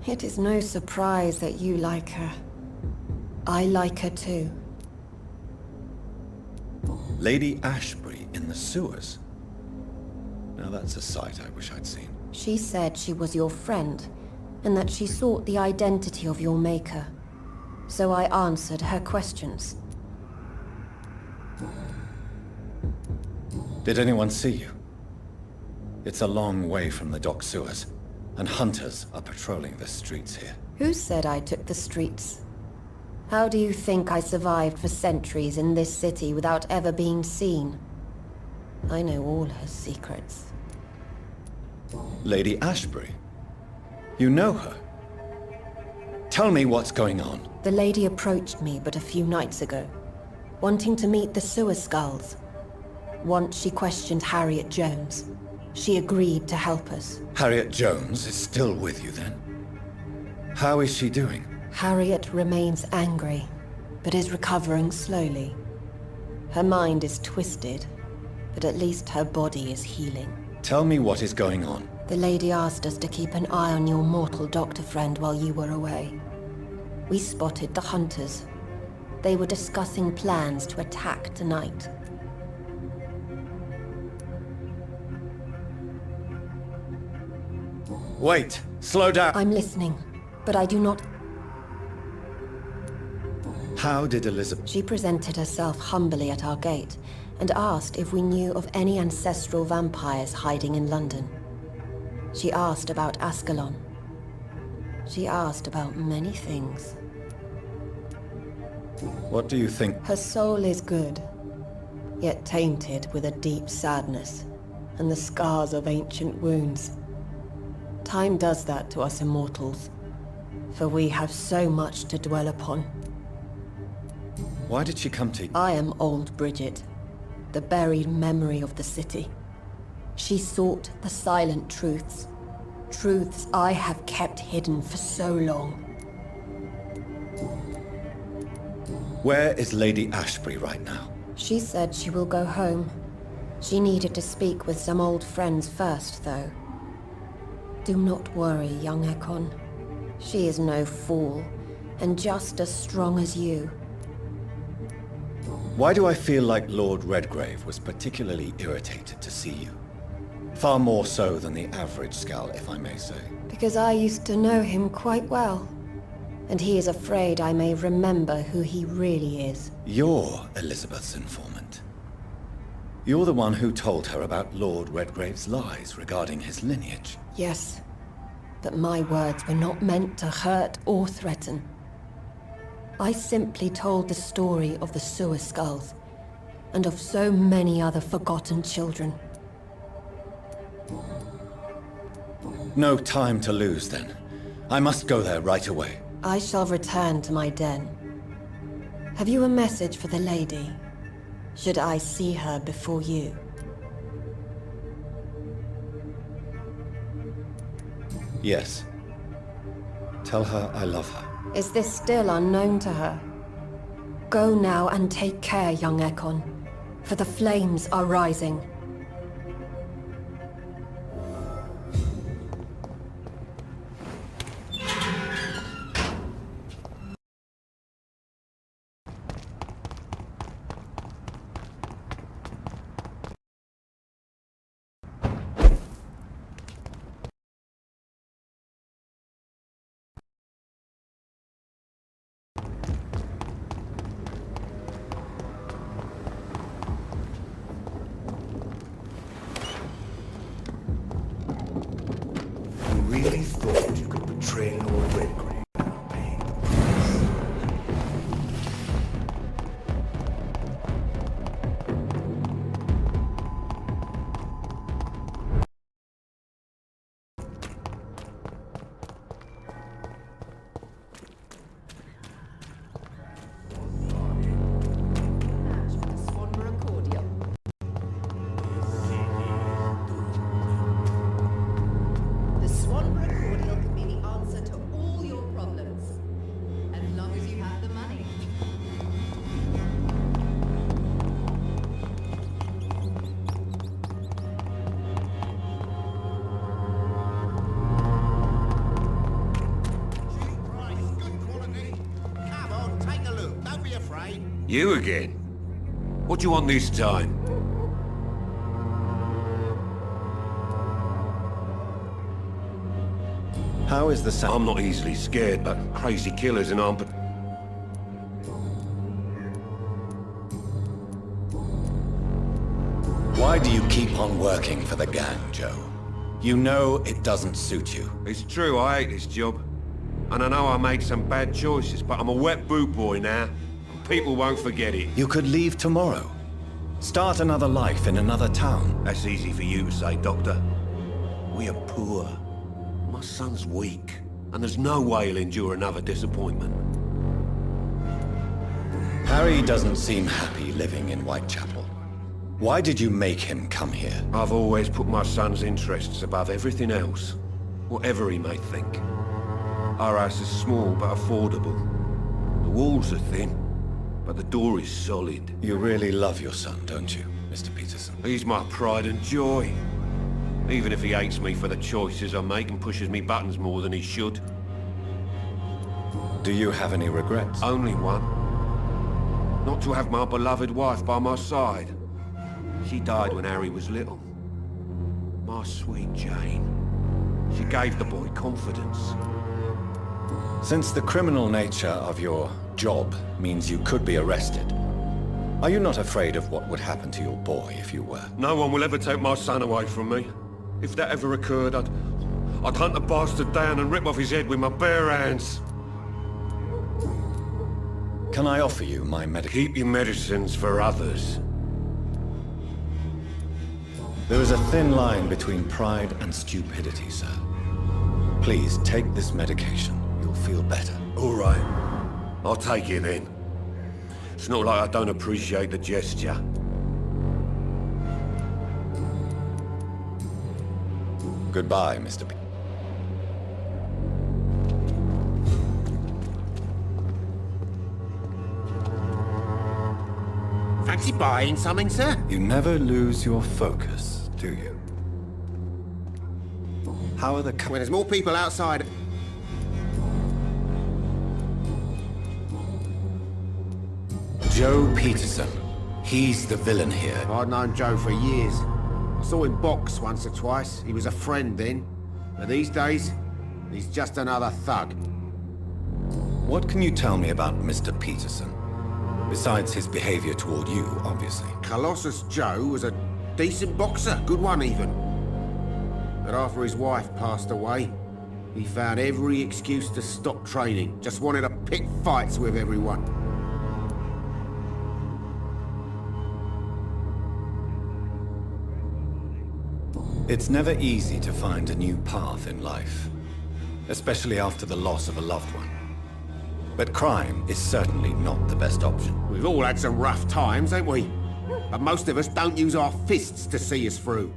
It is no surprise that you like her. I like her too. Lady Ashbury in the sewers? Now that's a sight I wish I'd seen. She said she was your friend, and that she sought the identity of your maker. So I answered her questions. Did anyone see you? It's a long way from the dock sewers, and hunters are patrolling the streets here. Who said I took the streets? How do you think I survived for centuries in this city without ever being seen? I know all her secrets. Lady Ashbury? You know her? Tell me what's going on. The lady approached me but a few nights ago, wanting to meet the sewer skulls. Once she questioned Harriet Jones. She agreed to help us. Harriet Jones is still with you then? How is she doing? Harriet remains angry, but is recovering slowly. Her mind is twisted, but at least her body is healing. Tell me what is going on. The lady asked us to keep an eye on your mortal doctor friend while you were away. We spotted the hunters. They were discussing plans to attack tonight. Wait! Slow down! I'm listening, but I do not... How did Elizabeth... She presented herself humbly at our gate, and asked if we knew of any ancestral vampires hiding in London. She asked about Ascalon. She asked about many things. What do you think? Her soul is good, yet tainted with a deep sadness, and the scars of ancient wounds. Time does that to us immortals, for we have so much to dwell upon. Why did she come to you? I am old Bridget, the buried memory of the city. She sought the silent truths, truths I have kept hidden for so long. Where is Lady Ashbury right now? She said she will go home. She needed to speak with some old friends first, though. Do not worry, young Ekon. She is no fool, and just as strong as you. Why do I feel like Lord Redgrave was particularly irritated to see you? Far more so than the average Skull, if I may say. Because I used to know him quite well. And he is afraid I may remember who he really is. You're Elizabeth's informant. You're the one who told her about Lord Redgrave's lies regarding his lineage. Yes, but my words were not meant to hurt or threaten. I simply told the story of the sewer skulls, and of so many other forgotten children. No time to lose, then. I must go there right away. I shall return to my den. Have you a message for the lady? Should I see her before you? Yes. Tell her I love her. Is this still unknown to her? Go now and take care, young Ekon, for the flames are rising. Really thought you could betray Lord Redgrave without paying the price. The Swanborough cordial could be the answer to all your problems. As long as you have the money. Come on, take a look. Don't be afraid. You again? What do you want this time? How is the sound? I'm not easily scared, but crazy killers and armed. Why do you keep on working for the gang, Joe? You know it doesn't suit you. It's true, I hate this job. And I know I made some bad choices, but I'm a wet boot boy now. And people won't forget it. You could leave tomorrow. Start another life in another town. That's easy for you to say, Doctor. We are poor. My son's weak, and there's no way he'll endure another disappointment. Harry doesn't seem happy living in Whitechapel. Why did you make him come here? I've always put my son's interests above everything else, whatever he may think. Our house is small but affordable. The walls are thin, but the door is solid. You really love your son, don't you, Mr. Peterson? He's my pride and joy. Even if he hates me for the choices I make and pushes me buttons more than he should. Do you have any regrets? Only one. Not to have my beloved wife by my side. She died when Harry was little. My sweet Jane. She gave the boy confidence. Since the criminal nature of your job means you could be arrested, are you not afraid of what would happen to your boy if you were? No one will ever take my son away from me. If that ever occurred, I'd hunt the bastard down and rip off his head with my bare hands. Can I offer you my medical? Keep your medicines for others. There is a thin line between pride and stupidity, sir. Please, take this medication. You'll feel better. All right. I'll take it then. It's not like I don't appreciate the gesture. Goodbye, Mr. P. Fancy buying something, sir? You never lose your focus, do you? How are the... When there's more people outside... Joe Peterson. He's the villain here. I'd known Joe for years. I saw him box once or twice. He was a friend then. But these days, he's just another thug. What can you tell me about Mr. Peterson? Besides his behavior toward you, obviously. Colossus Joe was a decent boxer, good one even. But after his wife passed away, he found every excuse to stop training. Just wanted to pick fights with everyone. It's never easy to find a new path in life, especially after the loss of a loved one. But crime is certainly not the best option. We've all had some rough times, ain't we? But most of us don't use our fists to see us through.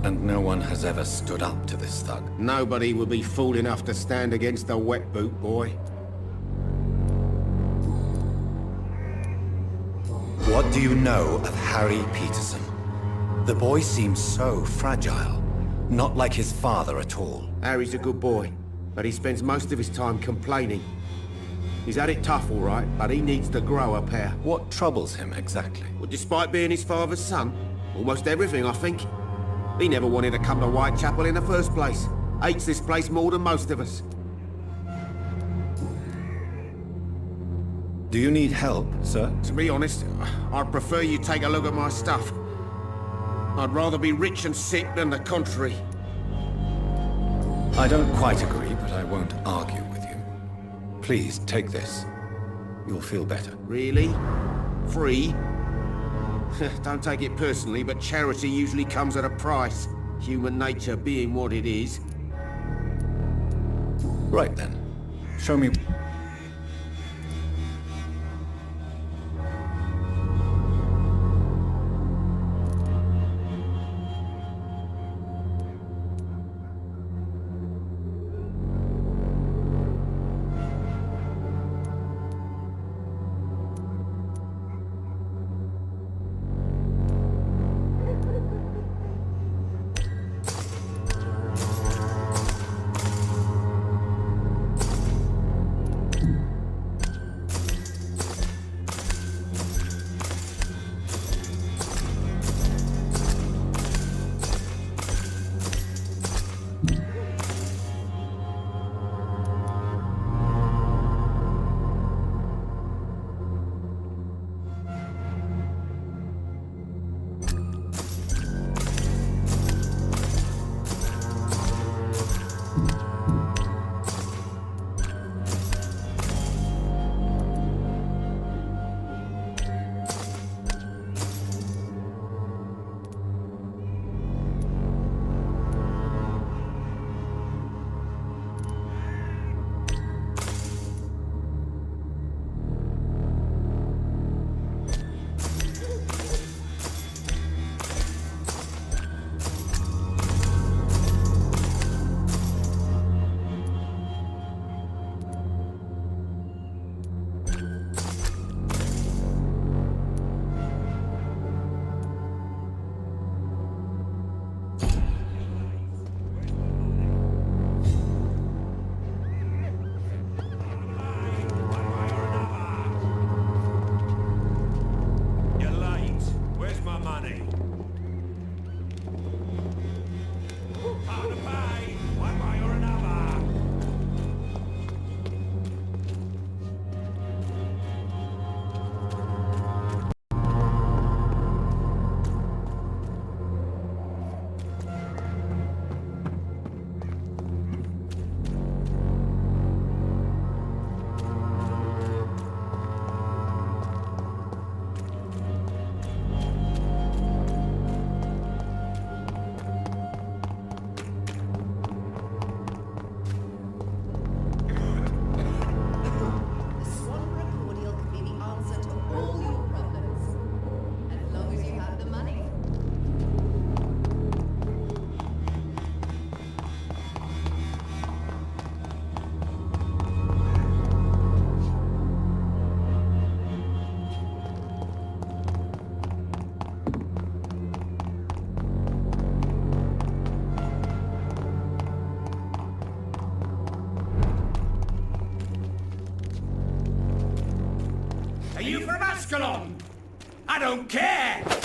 And no one has ever stood up to this thug. Nobody would be fool enough to stand against a wet boot boy. What do you know of Harry Peterson? The boy seems so fragile. Not like his father at all. Harry's a good boy, but he spends most of his time complaining. He's had it tough, all right, but he needs to grow a pair. What troubles him exactly? Well, despite being his father's son, almost everything, I think. He never wanted to come to Whitechapel in the first place. Hates this place more than most of us. Do you need help, sir? To be honest, I'd prefer you take a look at my stuff. I'd rather be rich and sick than the contrary. I don't quite agree, but I won't argue with you. Please, take this. You'll feel better. Really? Free? Don't take it personally, but charity usually comes at a price. Human nature being what it is. Right then. Show me... I don't care!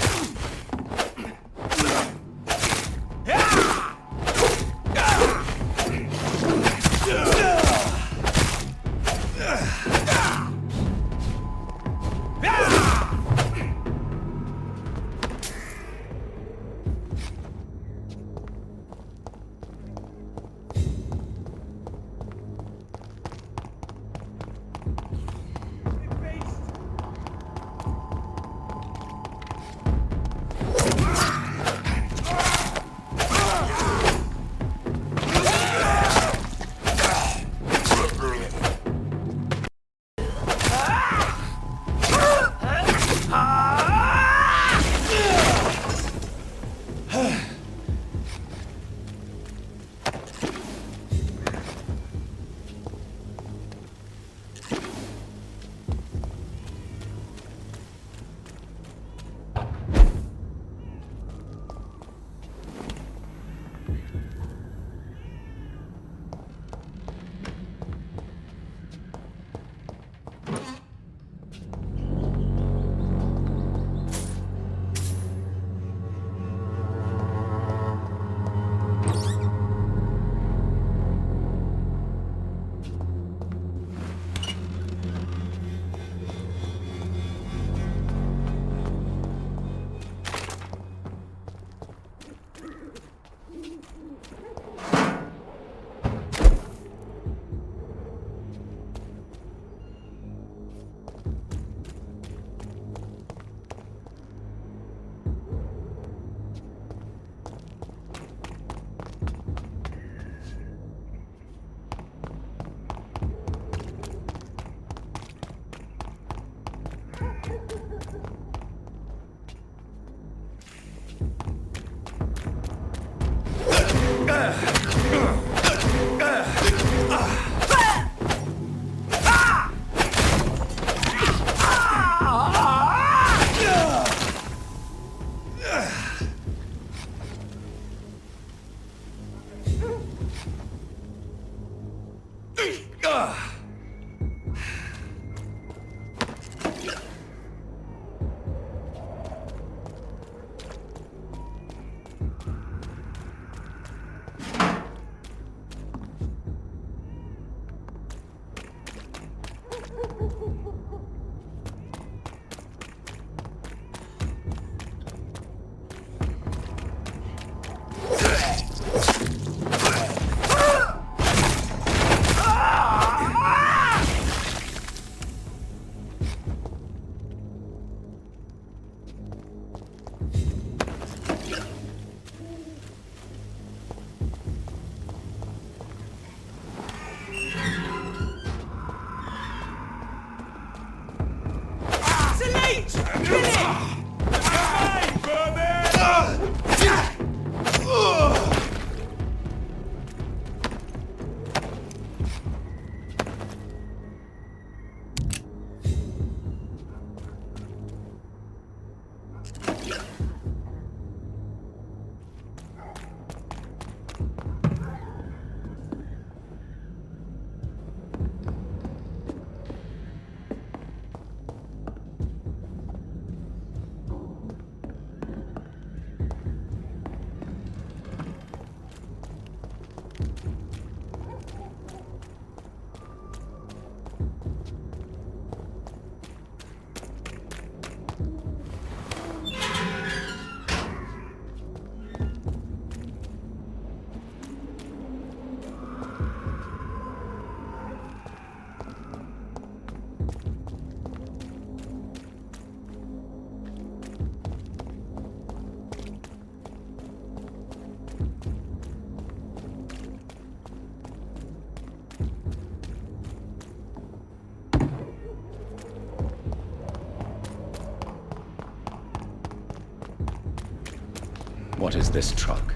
What is this truck?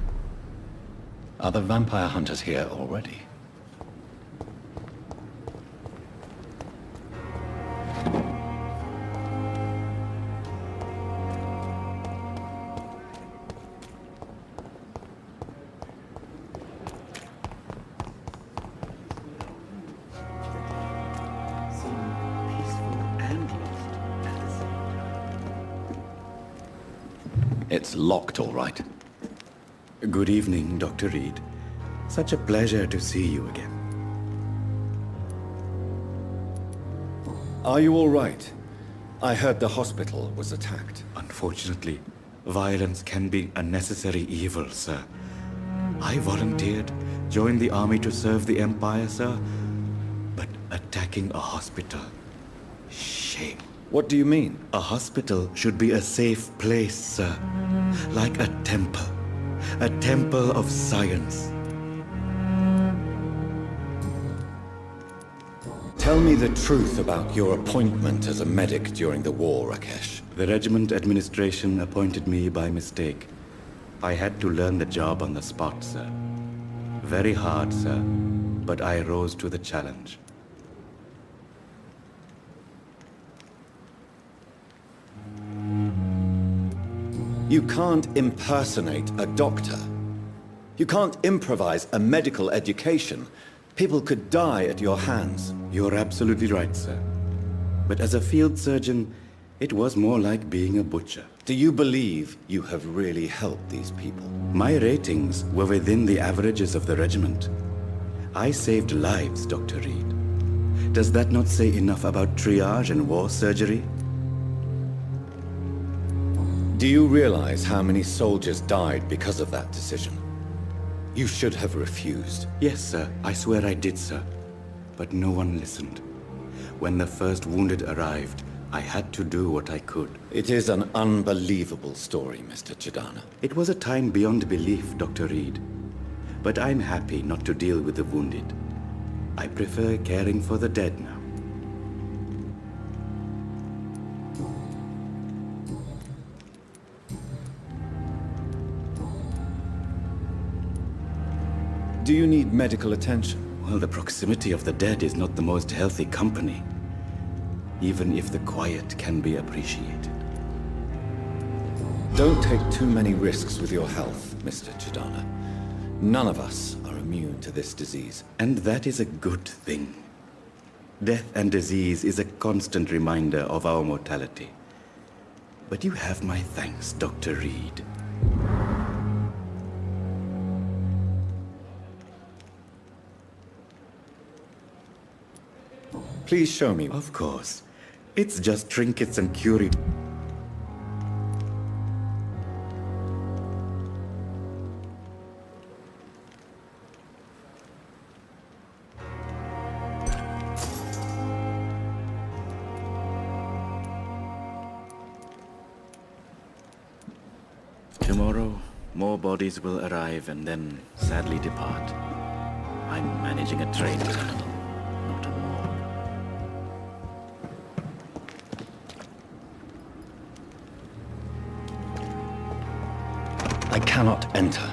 Are the vampire hunters here already? It's locked, all right. Good evening, Dr. Reed. Such a pleasure to see you again. Are you all right? I heard the hospital was attacked. Unfortunately, violence can be a necessary evil, sir. I volunteered, joined the army to serve the Empire, sir. But attacking a hospital... shame. What do you mean? A hospital should be a safe place, sir. Like a temple. A temple of science. Tell me the truth about your appointment as a medic during the war, Rakesh. The regiment administration appointed me by mistake. I had to learn the job on the spot, sir. Very hard, sir, but I rose to the challenge. You can't impersonate a doctor. You can't improvise a medical education. People could die at your hands. You're absolutely right, sir. But as a field surgeon, it was more like being a butcher. Do you believe you have really helped these people? My ratings were within the averages of the regiment. I saved lives, Dr. Reed. Does that not say enough about triage and war surgery? Do you realize how many soldiers died because of that decision? You should have refused. Yes, sir. I swear I did, sir. But no one listened. When the first wounded arrived, I had to do what I could. It is an unbelievable story, Mr. Chidana. It was a time beyond belief, Dr. Reed. But I'm happy not to deal with the wounded. I prefer caring for the dead now. Do you need medical attention? Well, the proximity of the dead is not the most healthy company. Even if the quiet can be appreciated. Don't take too many risks with your health, Mr. Chidana. None of us are immune to this disease. And that is a good thing. Death and disease is a constant reminder of our mortality. But you have my thanks, Dr. Reed. Please show me. Of course. It's just trinkets and curie... Tomorrow, more bodies will arrive and then sadly depart. I'm managing a train terminal, not a morgue. I cannot enter.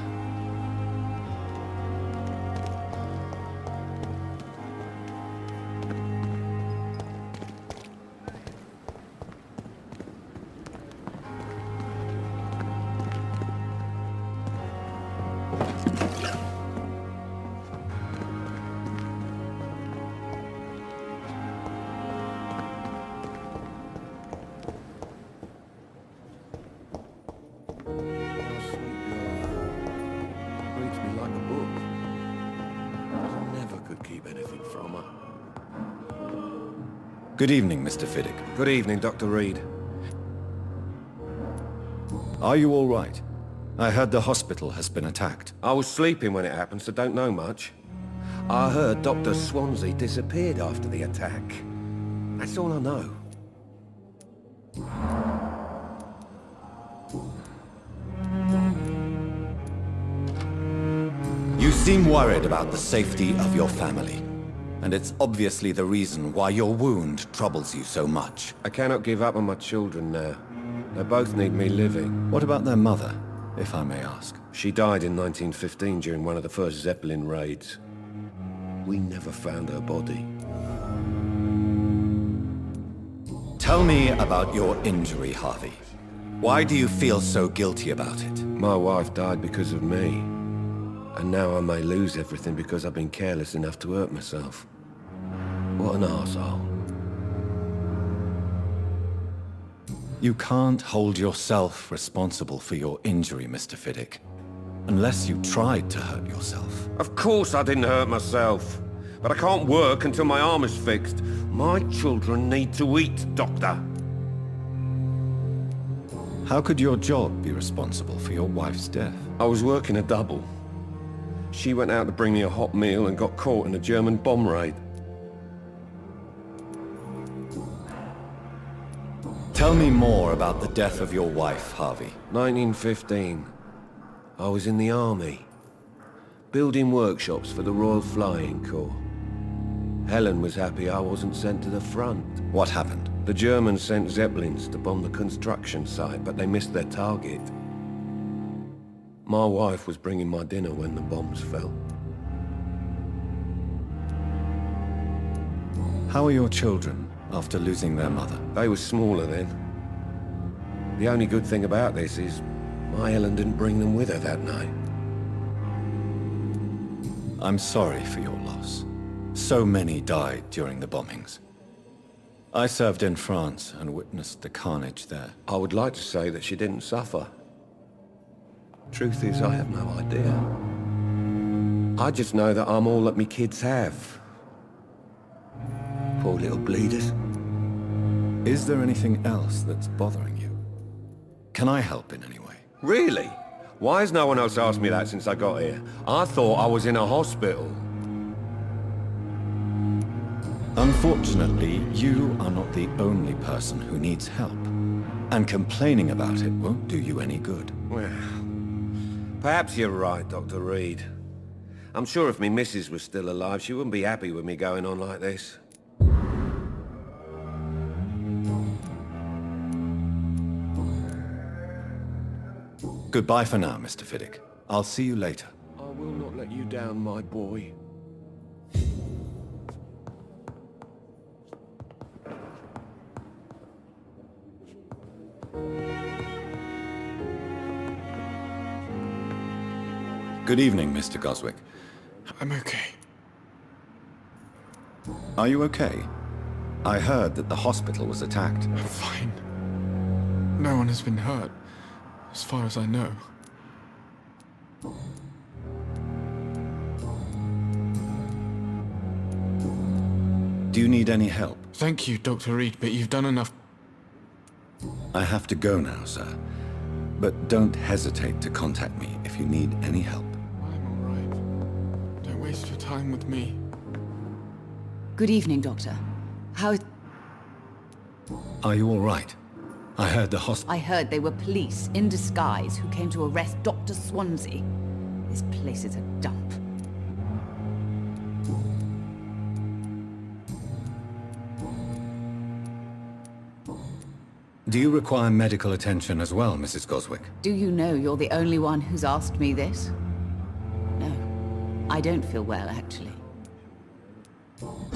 Good evening, Mr. Fiddick. Good evening, Dr. Reed. Are you all right? I heard the hospital has been attacked. I was sleeping when it happened, so don't know much. I heard Dr. Swansea disappeared after the attack. That's all I know. You seem worried about the safety of your family. And it's obviously the reason why your wound troubles you so much. I cannot give up on my children now. They both need me living. What about their mother, if I may ask? She died in 1915 during one of the first Zeppelin raids. We never found her body. Tell me about your injury, Harvey. Why do you feel so guilty about it? My wife died because of me. And now I may lose everything because I've been careless enough to hurt myself. What an arsehole. You can't hold yourself responsible for your injury, Mr. Fiddick. Unless you tried to hurt yourself. Of course I didn't hurt myself. But I can't work until my arm is fixed. My children need to eat, Doctor. How could your job be responsible for your wife's death? I was working a double. She went out to bring me a hot meal and got caught in a German bomb raid. Tell me more about the death of your wife, Harvey. 1915. I was in the army, building workshops for the Royal Flying Corps. Helen was happy I wasn't sent to the front. What happened? The Germans sent Zeppelins to bomb the construction site, but they missed their target. My wife was bringing my dinner when the bombs fell. How are your children after losing their mother? They were smaller then. The only good thing about this is my Helen didn't bring them with her that night. I'm sorry for your loss. So many died during the bombings. I served in France and witnessed the carnage there. I would like to say that she didn't suffer. Truth is, I have no idea. I just know that I'm all that me kids have. Poor little bleeders. Is there anything else that's bothering you? Can I help in any way? Really? Why has no one else asked me that since I got here? I thought I was in a hospital. Unfortunately, you are not the only person who needs help. And complaining about it won't do you any good. Well, perhaps you're right, Dr. Reed. I'm sure if me missus was still alive, she wouldn't be happy with me going on like this. Goodbye for now, Mr. Fiddick. I'll see you later. I will not let you down, my boy. Good evening, Mr. Goswick. I'm okay. Are you okay? I heard that the hospital was attacked. I'm fine. No one has been hurt, as far as I know. Do you need any help? Thank you, Dr. Reed, but you've done enough. I have to go now, sir. But don't hesitate to contact me if you need any help. I'm all right. Don't waste your time with me. Good evening, Doctor. How... Are you all right? I heard the hospital... I heard they were police in disguise who came to arrest Dr. Swansea. This place is a dump. Do you require medical attention as well, Mrs. Goswick? Do you know you're the only one who's asked me this? No, I don't feel well, actually.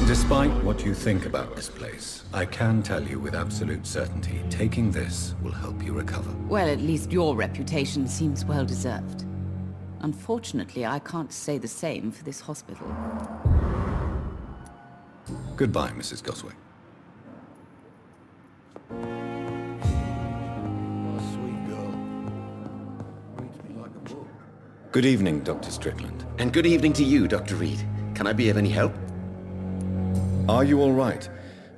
Despite what you think about this place, I can tell you with absolute certainty, taking this will help you recover. Well, at least your reputation seems well deserved. Unfortunately, I can't say the same for this hospital. Goodbye, Mrs. Goswick. Good evening, Dr. Strickland. And good evening to you, Dr. Reed. Can I be of any help? Are you all right?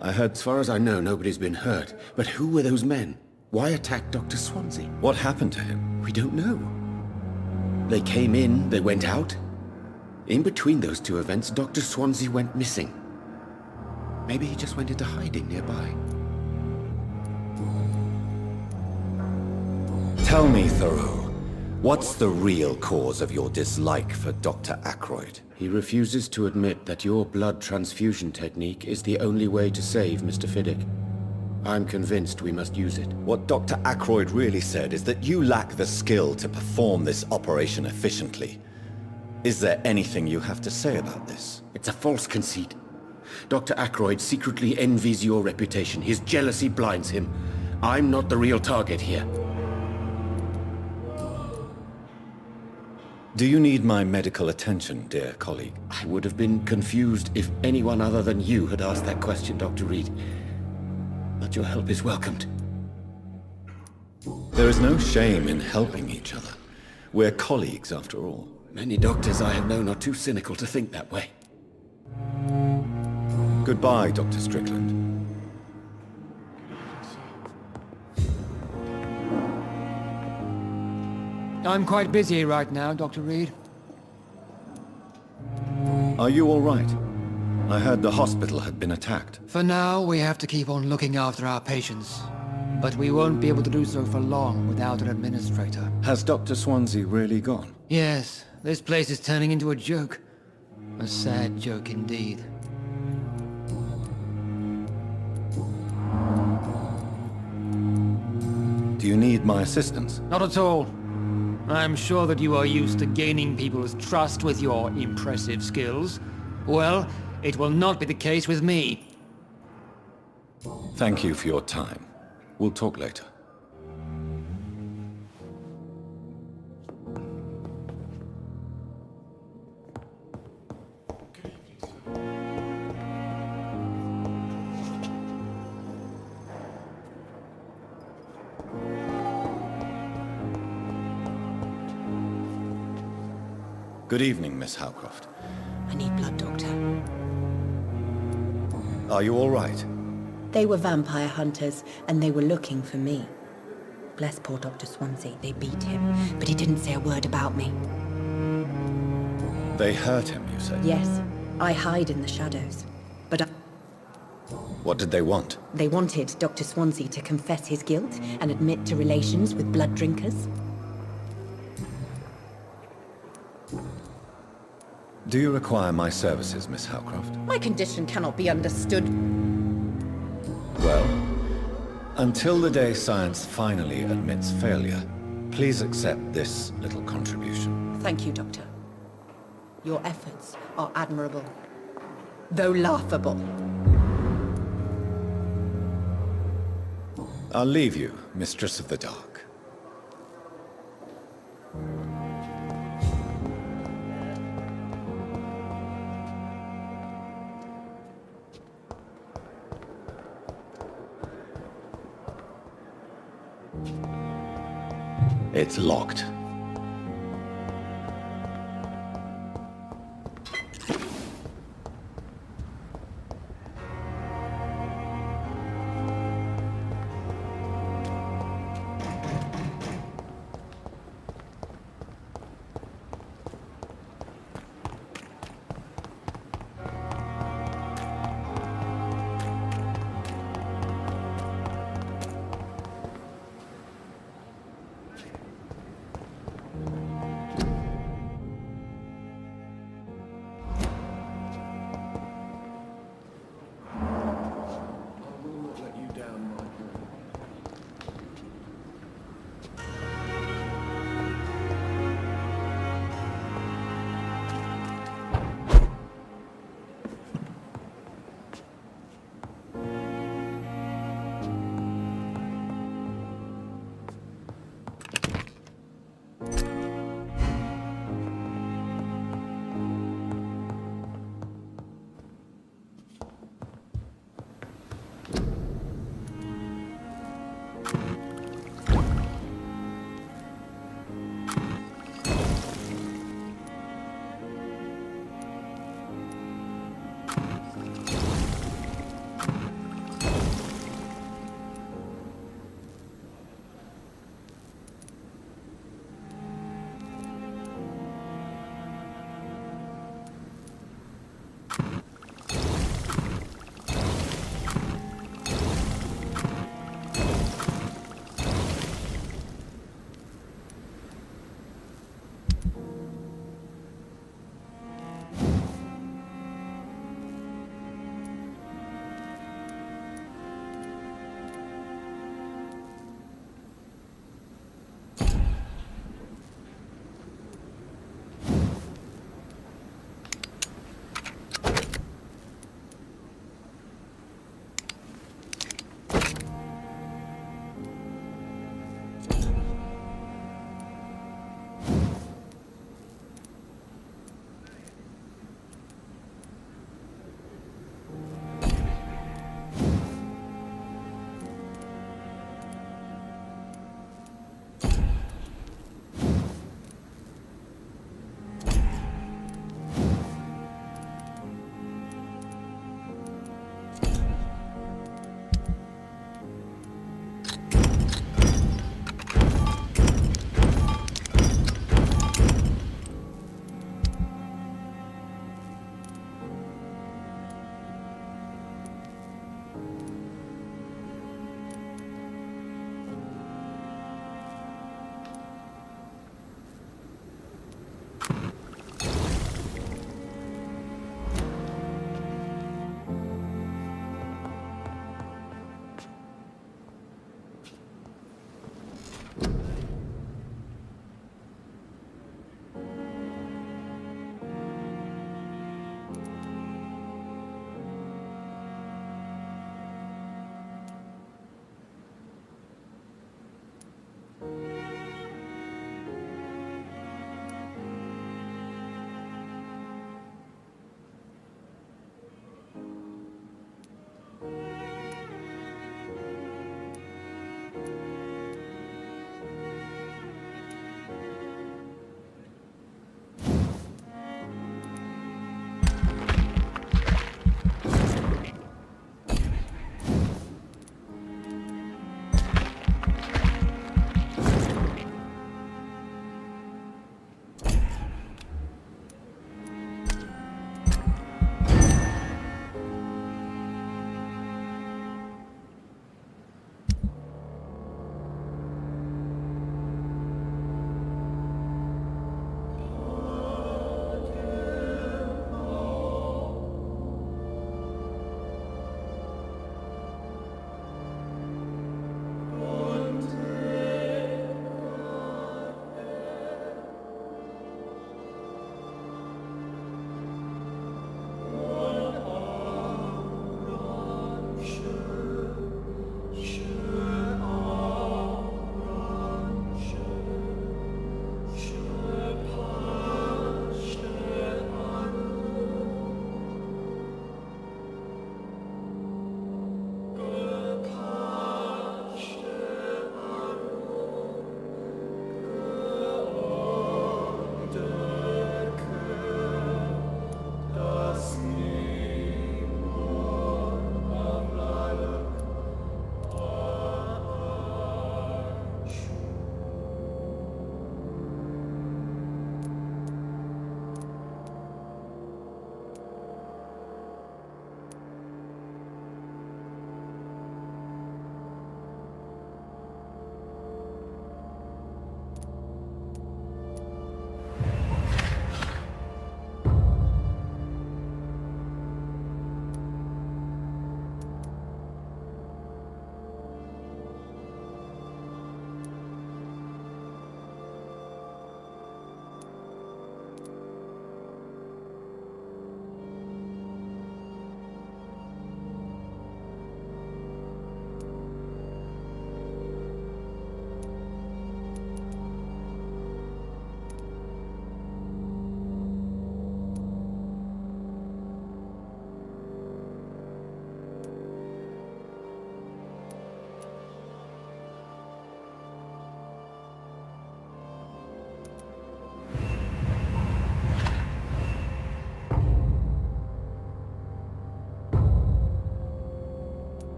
I heard... As far as I know, nobody's been hurt. But who were those men? Why attack Dr. Swansea? What happened to him? We don't know. They came in, they went out. In between those two events, Dr. Swansea went missing. Maybe he just went into hiding nearby. Tell me, Thoreau. What's the real cause of your dislike for Dr. Ackroyd? He refuses to admit that your blood transfusion technique is the only way to save Mr. Fiddick. I'm convinced we must use it. What Dr. Ackroyd really said is that you lack the skill to perform this operation efficiently. Is there anything you have to say about this? It's a false conceit. Dr. Ackroyd secretly envies your reputation. His jealousy blinds him. I'm not the real target here. Do you need my medical attention, dear colleague? I would have been confused if anyone other than you had asked that question, Dr. Reed. But your help is welcomed. There is no shame in helping each other. We're colleagues, after all. Many doctors I have known are too cynical to think that way. Goodbye, Dr. Strickland. I'm quite busy right now, Dr. Reed. Are you all right? I heard the hospital had been attacked. For now, we have to keep on looking after our patients. But we won't be able to do so for long without an administrator. Has Dr. Swansea really gone? Yes, this place is turning into a joke. A sad joke indeed. Do you need my assistance? Not at all. I'm sure that you are used to gaining people's trust with your impressive skills. Well, it will not be the case with me. Thank you for your time. We'll talk later. Good evening, Miss Howcroft. I need blood, Doctor. Are you all right? They were vampire hunters, and they were looking for me. Bless poor Dr. Swansea. They beat him, but he didn't say a word about me. They hurt him, you said? Yes, I hide in the shadows. But What did they want? they wanted Dr. Swansea to confess his guilt and admit to relations with blood drinkers. Do you require my services, Miss Howcroft? My condition cannot be understood. Well, until the day science finally admits failure, please accept this little contribution. Thank you, Doctor. Your efforts are admirable, though laughable. I'll leave you, Mistress of the Dark. It's locked.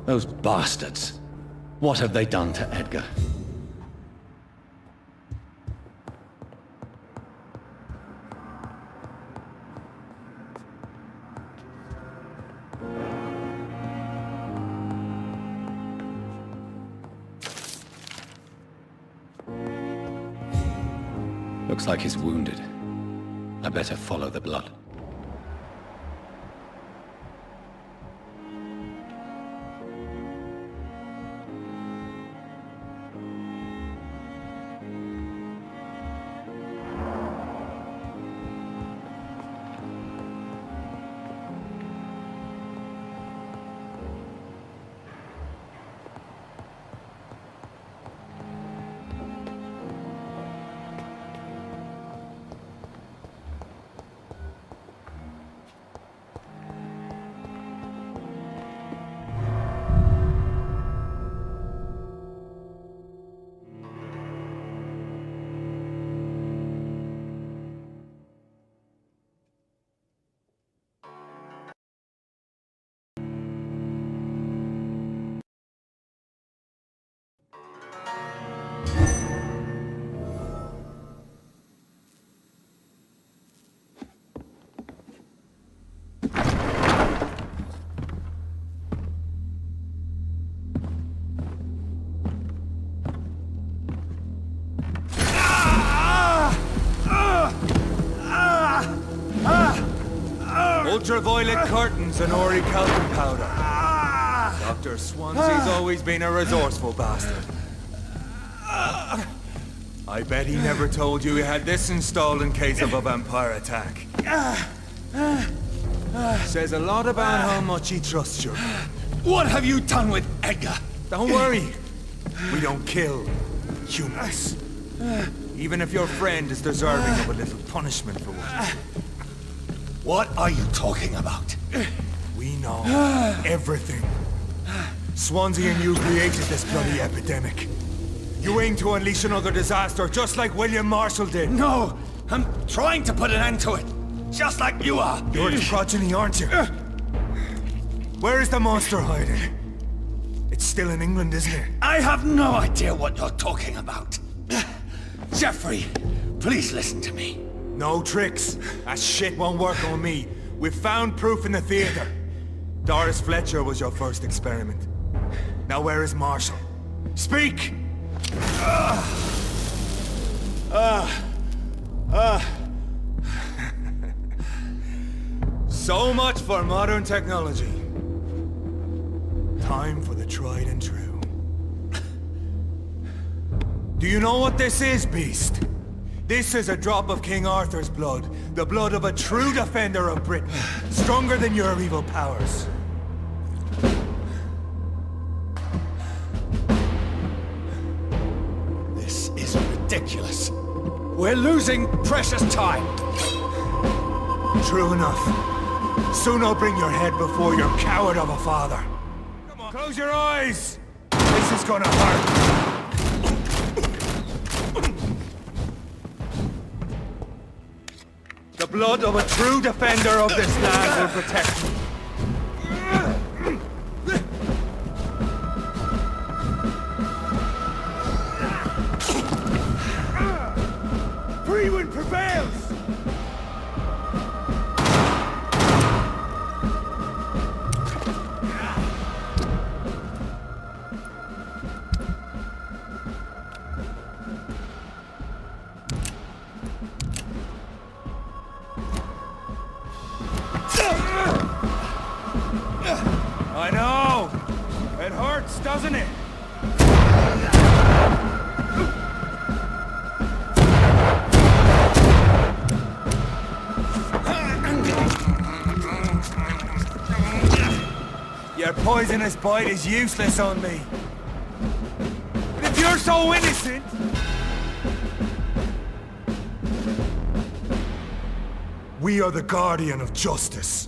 Those bastards. What have they done to Edgar? Looks like he's wounded. I better follow the blood. Ultraviolet curtains and orichalcum powder. Dr. Swansea's always been a resourceful bastard. I bet he never told you he had this installed in case of a vampire attack. Says a lot about how much he trusts you. What have you done with Edgar? Don't worry. We don't kill humans. Even if your friend is deserving of a little punishment for what. What are you talking about? We know everything. Swansea and you created this bloody epidemic. You aim to unleash another disaster, just like William Marshall did. No! I'm trying to put an end to it! Just like you are! You're his progeny, aren't you? Where is the monster hiding? It's still in England, isn't it? I have no idea what you're talking about. Jeffrey, please listen to me. No tricks. That shit won't work on me. We've found proof in the theater. Doris Fletcher was your first experiment. Now where is Marshall? Speak! So much for modern technology. Time for the tried and true. Do you know what this is, Beast? This is a drop of King Arthur's blood. The blood of a true defender of Britain. Stronger than your evil powers. This is ridiculous. We're losing precious time. True enough. Soon I'll bring your head before your coward of a father. Come on, close your eyes! This is gonna hurt. The blood of a true defender of this land will protect me. Freewind prevails! I know! It hurts, doesn't it? Your poisonous bite is useless on me. But if you're so innocent... We are the guardian of justice.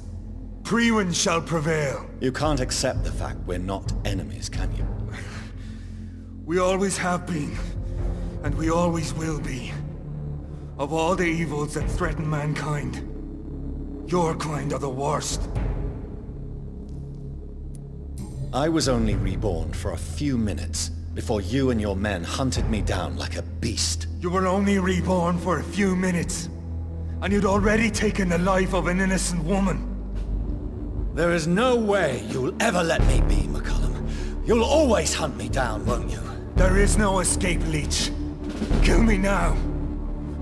Priwen shall prevail. You can't accept the fact we're not enemies, can you? We always have been, and we always will be. Of all the evils that threaten mankind, your kind are the worst. I was only reborn for a few minutes before you and your men hunted me down like a beast. You were only reborn for a few minutes, and you'd already taken the life of an innocent woman. There is no way you'll ever let me be, McCullum. You'll always hunt me down, won't you? There is no escape, Leech. Kill me now,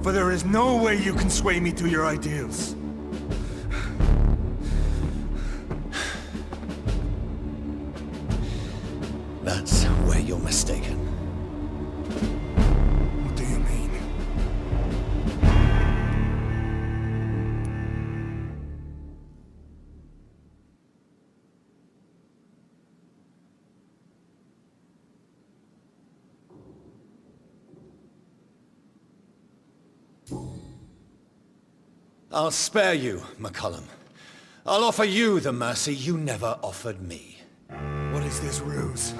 for there is no way you can sway me to your ideals. That's where you're mistaken. What do you mean? I'll spare you, McCullum. I'll offer you the mercy you never offered me. What is this ruse?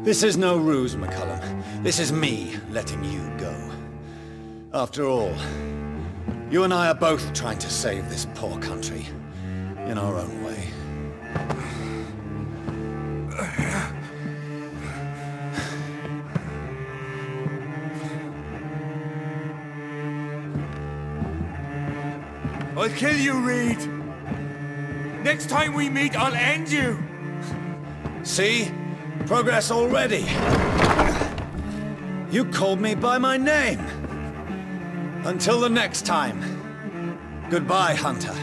This is no ruse, McCullum. This is me letting you go. After all, you and I are both trying to save this poor country in our own way. I'll kill you, Reed! Next time we meet, I'll end you! See? Progress already. You called me by my name. Until the next time. Goodbye, Hunter.